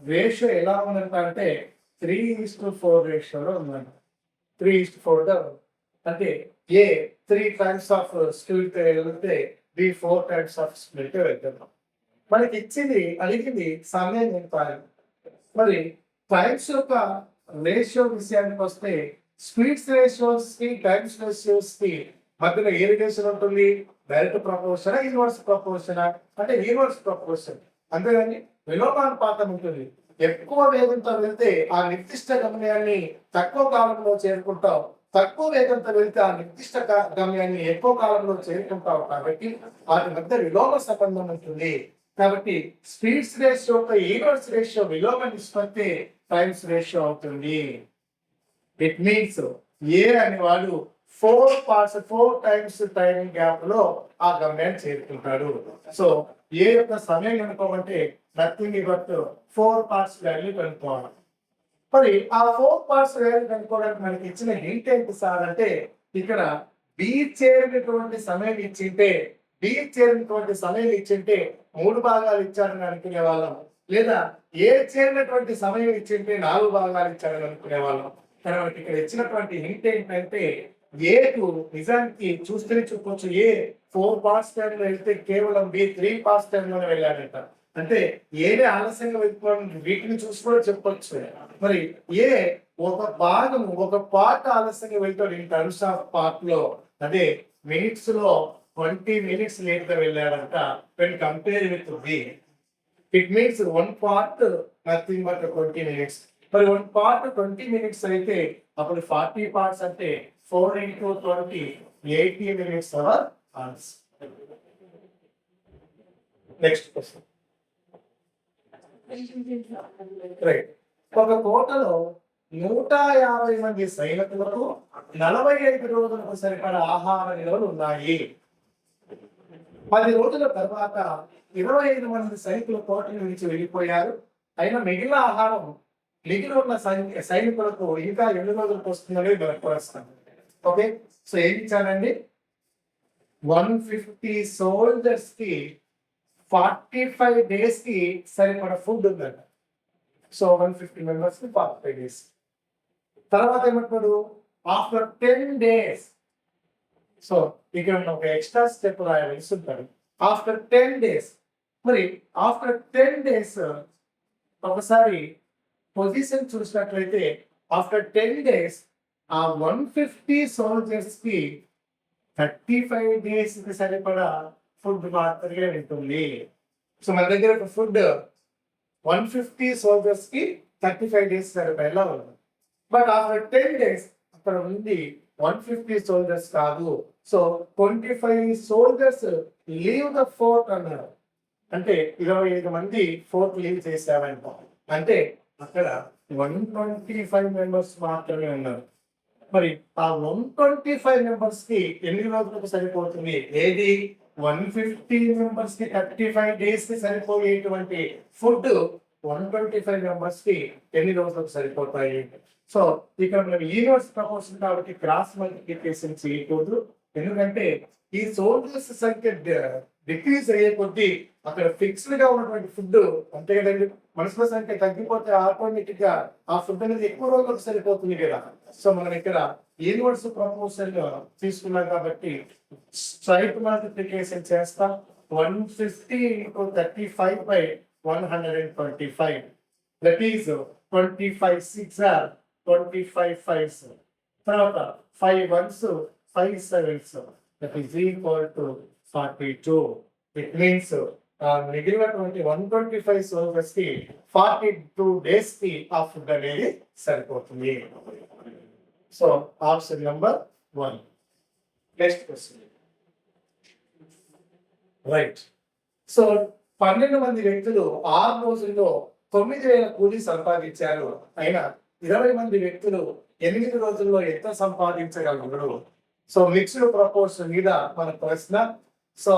A: రేషియో ఎలా ఉందంట అంటే 3:4 రేషియోలో ఉందంట. 3:4 అంటే ఏ 3 టైమ్స్ ఆఫ్ స్పీడ్ వెళ్తే బి 4 టైమ్స్ ఆఫ్ స్పీడ్ వెళ్తాం. మనకి అడిగింది సమయం ఎంత. మరి టైమ్స్ యొక్క రేషియో విషయానికి వస్తే స్పీడ్స్ రేషియోస్ కి టైమ్స్ రేషియోస్ కి మధ్యలో ఏ రిలేషన్ ఉంటుంది? డైరెక్ట్ ప్రపోర్షన్, ఇన్వర్స్ ప్రపోర్షన్ అంటే ఇన్వర్స్ ప్రపోర్షన్. అంతేగాని విలోమానుపాతం ఉంటుంది. ఎక్కువ వేగంతో వెళ్తే ఆ నిర్దిష్ట గమ్యాన్ని తక్కువ కాలంలో చేరుకుంటాం, తక్కువ వేగంతో వెళ్తే ఆ నిర్దిష్ట గమ్యాన్ని ఎక్కువ కాలంలో చేరుకుంటాం. కాబట్టి వాటి మధ్య విలోమ సంబంధం ఉంటుంది. కాబట్టి స్పీడ్స్ రేషియో యొక్క ఇన్వర్స్ రేషియో విలోమ నిష్పత్తి టైమ్స్ రేషియో అవుతుంది. ఇట్ మీన్స్ ఏ అనేవాడు 4 టైమ్స్ టైం గ్యాప్ లో ఆ గమ్యాన్ని చేరుకుంటాడు. సో ఏ యొక్క సమయం కనుక్కోమంటే నథింగ్ బట్ 4 parts వాల్యూ కనుక్కోవాలి. మరి ఆ 4 parts వాల్యూ కనుక్కోవడానికి మనకి ఇచ్చిన హింట్ ఏంటి సార్ అంటే, ఇక్కడ బి చేరినటువంటి సమయం ఇచ్చింటే, మూడు భాగాలు ఇచ్చాడని అనుకునే వాళ్ళం, లేదా ఏ చేరినటువంటి సమయం ఇచ్చింటే 4 భాగాలు ఇచ్చాడని అనుకునే వాళ్ళం. తర్వాత ఇక్కడ ఇచ్చినటువంటి హింట్ ఏంటంటే ఏకు నిజానికి చూస్తేనే చెప్పొచ్చు ఏ 4 parts టైం లో వెళ్తే కేవలం బి 3 parts టైం లోనే వెళ్ళాడంట. అంటే ఏదే ఆలస్యంగా వెళ్ళిపోవడం వీటిని చూసి కూడా చెప్పొచ్చు. మరి ఏ ఒక పార్ట్ ఆలస్యంగా వెళ్తాడు ఇన్ టర్మ్స్ ఆఫ్ పార్ట్ లో, అదే మినిట్స్ లో 20 minutes లేట్ గా వెళ్ళాడంట. when compared with B, it means one part nothing but 20 minutes. మరి 1 part 20 minutes అయితే అప్పుడు 40 parts అంటే 4 into 20 80 minutes our answer. Next question. Right. ఒక కోటలో 150 మంది సైనికులకు 45 రోజులకు సరిపడా ఆహార నిల్వలు ఉన్నాయి. 10 రోజుల తర్వాత 25 మంది సైనికులు కోట నుంచి వెళ్ళిపోయారు. అయినా మిగిలిన ఆహారం మిగిలి ఉన్న సైనికులకు ఇంకా ఎన్ని రోజులకు వస్తుందని ప్రశ్న. ఓకే, సో ఏం ఇచ్చానండి? 150 soldiers కి 45 days కి సరిపడా ఫుడ్ ఉందంట. సో 150 members కి 45 days. తర్వాత ఏమంటాడు? After 10 days. సో ఇక్కడ ఒక ఎక్స్ట్రా స్టెప్ రాయాల్సి ఉంటాడు. After 10 days. మరి ఆఫ్టర్ 10 days ఒకసారి పొజిషన్ చూసినట్లయితే ఆఫ్టర్ 10 days ఆ 150 soldiers కి 35 days కి సరిపడా ఫుడ్ మాత్రమే ఉంటుంది. సో మన దగ్గర ఒక ఫుడ్ 150 soldiers కి 35 days సరిపడా ఉంది. బట్ ఆఫ్టర్ 10 days అక్కడ ఉంది 150 soldiers కాదు. So 25 soldiers leave the fort అన్నారు. అంటే 25 మంది ఫోర్ట్ లీవ్ చేశారంట. అంటే అక్కడ 125 members మాత్రమే ఉన్నారు. మరి ఆ 125 members కి ఎన్ని రోజులకు సరిపోతుంది? ఏది 150 members కి 35 days కి సరిపోయేటువంటి ఫుడ్ 125 members కి ఎన్ని రోజులకు సరిపోతాయి? సో ఇక్కడ మనం యూనివర్స్ ప్రపోర్షన్ కాబట్టి క్రాస్ మల్టిప్లికేషన్ చేయకూడదు. ఎందుకంటే ఈ సోల్జర్స్ సంఖ్య డిక్రీజ్ అయ్యే కొద్దీ అక్కడ ఫిక్స్డ్ గా ఉన్నటువంటి ఫుడ్, అంతే కదండి, మనుషుల సంఖ్య తగ్గిపోతే ఆటోమేటిక్ గా ఆ ఫుడ్ అనేది ఎక్కువ రోజులకు సరిపోతుంది కదా. సో మనం ఇక్కడ యూనివర్స్ ప్రపోర్షన్ తీసుకున్నాం కాబట్టి స్ట్రైట్ మల్టిప్లికేషన్ చేస్తాం. 150 into 35/125. That is 25 6 are 25 5s. తర్వాత 5 1s 5 7s. That is equal to 42. It means మిగిలినటువంటి 125 soldiers కి 42 days కి ఆ ఫుడ్ అనేది సరిపోతుంది. So option number 1. Next question. Right. So 12 మంది వ్యక్తులు 6 రోజుల్లో 9,000 కూలీ సంపాదించారు. అయినా 20 మంది వ్యక్తులు 8 రోజుల్లో ఎంత సంపాదించగలరు? సో మిక్స్డ్ ప్రపోర్షన్ మీద మన ప్రశ్న. So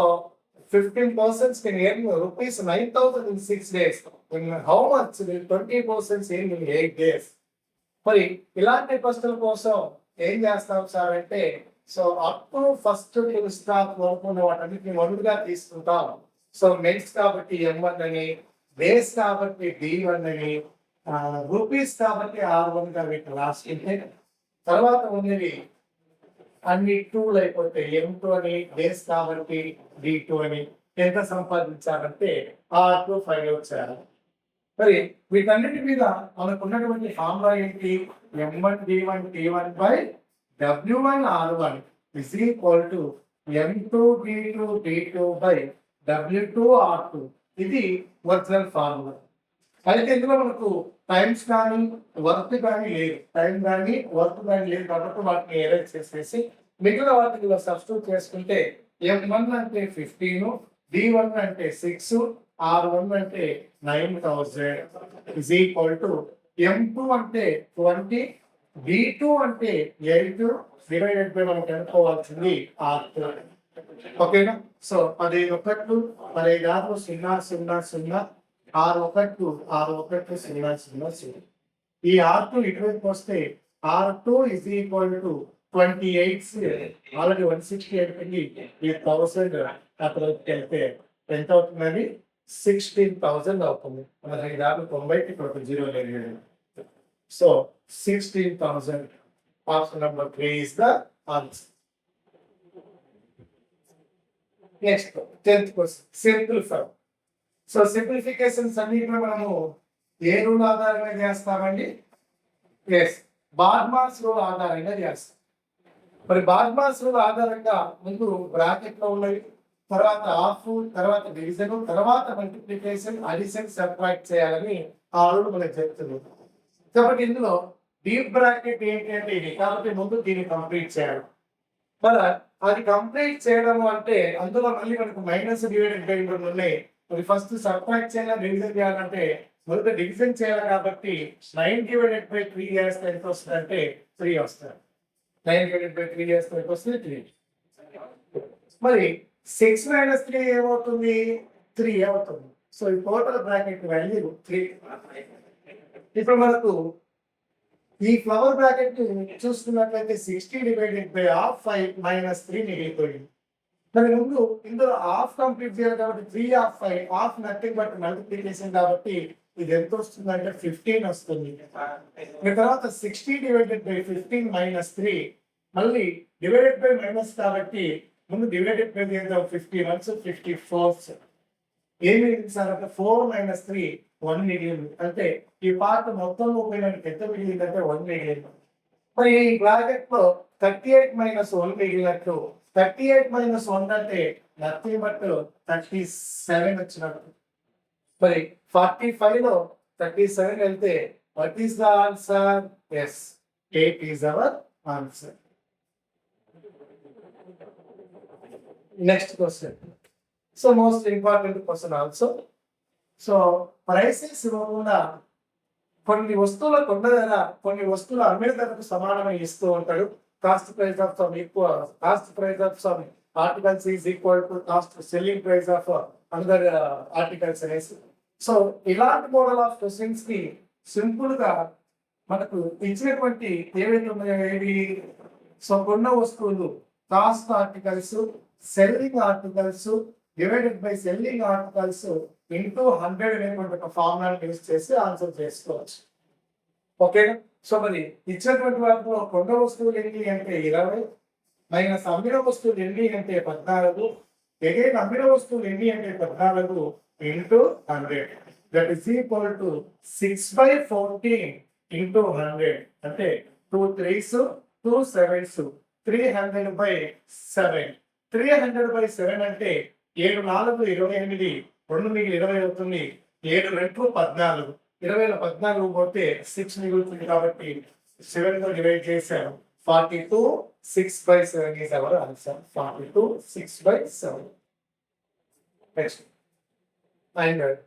A: 15 persons can earn rupees 9,000 in 6 days. How much will 20 persons earn in 8 days? మరి ఇలాంటి ప్రశ్నల కోసం ఏం చేస్తాం సార్ అంటే, so up to first to stop వరకు ఉన్న వాటన్నిటిని వన్గా తీసుకుంటాం. సో మెన్స్ కాబట్టి M1 అని, డేస్ కాబట్టి D1 అని, రూపీస్ కాబట్టి R1 గా వీటిని రాసుకుంటే, తర్వాత ఉన్నవి అన్ని టూలు అయిపోతే M2 అని, డేస్ కాబట్టి D2 అని, ఎంత సంపాదించాలంటే R2 ఫైండ్ అవుట్ చేయాలి. మరి వీటన్నిటి మీద మనకు ఉన్నటువంటి ఫార్ములా ఏంటి? M1 D1 T1 by W1 R1 is equal to M2 D2 T2 by W2 R2. ఇది ఒరిజినల్ ఫార్ములా. అయితే ఇందులో మనకు టైమ్స్ కానీ వర్క్ కానీ లేదు, టైం కానీ వర్క్ కానీ లేదు కాబట్టి వాటిని ఎరేజ్ చేసేసి మిగిలిన వాటిలో సబ్స్టిట్యూట్ చేసుకుంటే M1 అంటే 15, D1 అంటే 6, R1 అంటే 9,000 ఇస్ ఈక్వల్ టు M2 అంటే 20, D2 అంటే 8 డివైడెడ్ బై మనం కనుక్కోవాల్సింది R2. ఓకేనా? So 15 1 15 6 0 0 0 R1 R1 0 0 0. ఈ R2 ఇటువైపు వస్తే R2 is equal to 28 already 168 కి ఈ 1000 అక్కడ వెళ్తే ఎంత అవుతుందని 16,000 అవుతుంది. మనకి దాదాపు 90కి ఇక్కడ ఒక జీరో లేదు. So 16,000. Option number 3 is the answer. Next 10th question simplify. So simplifications అన్నిటిలో మనము ఏ రూల్ ఆధారంగా చేస్తామండి? ఎస్, బార్మాస్ రూల్ ఆధారంగా చేస్తాం. మరి బార్మాస్ రూల్ ఆధారంగా ముందు బ్రాకెట్ లో ఉన్నవి, తర్వాత ఆఫ్, తర్వాత డివిజన్, తర్వాత మల్టిప్లికేషన్, అడిషన్, సబ్ట్రాక్ట్ చేయాలని ఆ రూల్ మనకు చెప్తుంది. కాబట్టి ఇందులో డీప్ బ్రాకెట్ ఏంటంటే ఇది, కాబట్టి ముందు దీన్ని కంప్లీట్ చేయాలి. మరి అది కంప్లీట్ చేయడం అంటే అందులో మళ్ళీ మనకు మైనస్ డివైడెడ్ బై ఉన్నాయి. మరి ఫస్ట్ సబ్ట్రాక్ట్ చేయాలి, డివిజన్ చేయాలంటే మొదట డివిజన్ చేయాలి. కాబట్టి 9 డివైడెడ్ బై 3 చేస్తే ఎంత వస్తుంది అంటే 3 వస్తుంది. 9 డివైడెడ్ బై 3 చేస్తే ఎంత వస్తుంది? 3. మరి 6 - 3 ఏమవుతుంది? 3 అవుతుంది. సో ఈ టోటల్ బ్రాకెట్ వాల్యూ 3. ఇప్పుడు మనకు ఈ ఫ్లవర్ బ్రాకెట్ చూసుకున్నట్లయితే 60 డివైడెడ్ బై ½ 5 - 3 మిగిలిపోయింది. మరి ముందు ఇందులో హాఫ్ కంప్లీట్ చేయాలి కాబట్టి 3/5 హాఫ్ నథింగ్ బట్ మల్టిప్లికేషన్ కాబట్టి ఇది ఎంత వస్తుందంటే 15 వస్తుంది. తర్వాత 60 డివైడెడ్ బై 15 - 3 మళ్ళీ డివైడెడ్ బై మైనస్ కాబట్టి ముందు డివైడెడ్ బై 50 1 54. ఏమి సార్ అంటే 4 - 3 1 మిగిలింది. అంటే ఈ పార్ట్ మొత్తం పోయినానికి ఎంత మిగిలిందంటే 1 మిగిలింది. మరి ఈ బ్రాకెట్ లో 38 - 1 మిగిలినట్టు 38 - 1 అంటే నథింగ్ బట్ 37 వచ్చినట్టు. మరి 45 లో 37 వెళ్తే what is the answer? Yes, 8 is our answer. Next question. So most important question also. So prices ఇవ్వకుండా కొన్ని వస్తువుల కొండ ధర కొన్ని వస్తువుల అమ్మే ధరకు సమానమై ఇస్తూ ఉంటాడు. Cost price of sum equal cost price of some articles is equal to cost selling price of another articles అనేసి. సో ఇలాంటి మోడల్ ఆఫ్ క్వశ్చన్స్ కి సింపుల్ గా మనకు ఇచ్చినటువంటి ఏవైతే ఉన్నాయో ఏవి, సో కొన్న వస్తువులు cost articles, selling articles divided by selling articles into 100 అనేటువంటి ఒక ఫార్ములా యూజ్ చేసి ఆన్సర్ చేసుకోవచ్చు. ఓకేనా? సో మరి ఇచ్చినటువంటి వాటిలో కొన్న వస్తువులు ఎన్ని అంటే 20 మైనస్ అమ్మిన వస్తువులు ఎన్ని అంటే 14, అగైన్ అమ్మిన వస్తువులు ఎన్ని అంటే 14 into 100 that is equal to 6/14 into 100 అంటే 2 3s 2 7s 300/7. 300/7 అంటే 7 4 28, 2 మిగిలి 20 అవుతుంది. 7 2 14, 20లో 14 పోతే 6 మిగులుతుంది కాబట్టి 7 తో డివైడ్ చేశాను. 42 6/7 is our answer. 42 6/7. Next 900.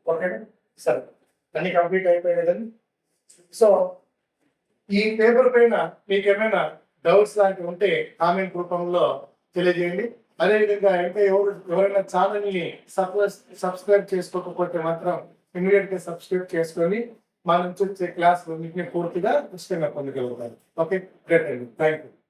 A: Okay sir. అన్ని కంప్లీట్ అయిపోయాయి కదండి. సో ఈ పేపర్ పైన మీకు ఏమైనా డౌట్స్ లాంటివి ఉంటే కామెంట్ రూపంలో తెలియజేయండి. అదేవిధంగా ఇంకా ఎవరైనా ఛానల్ని సబ్స్క్రైబ్ చేసుకోకపోతే మాత్రం ఇమీడియట్ గా సబ్స్క్రైబ్ చేసుకొని మా నుంచి వచ్చే క్లాస్ పూర్తిగా ఇష్టంగా పొందగలుగుతారు. ఓకే, గ్రేట్ అండి, థ్యాంక్ యూ.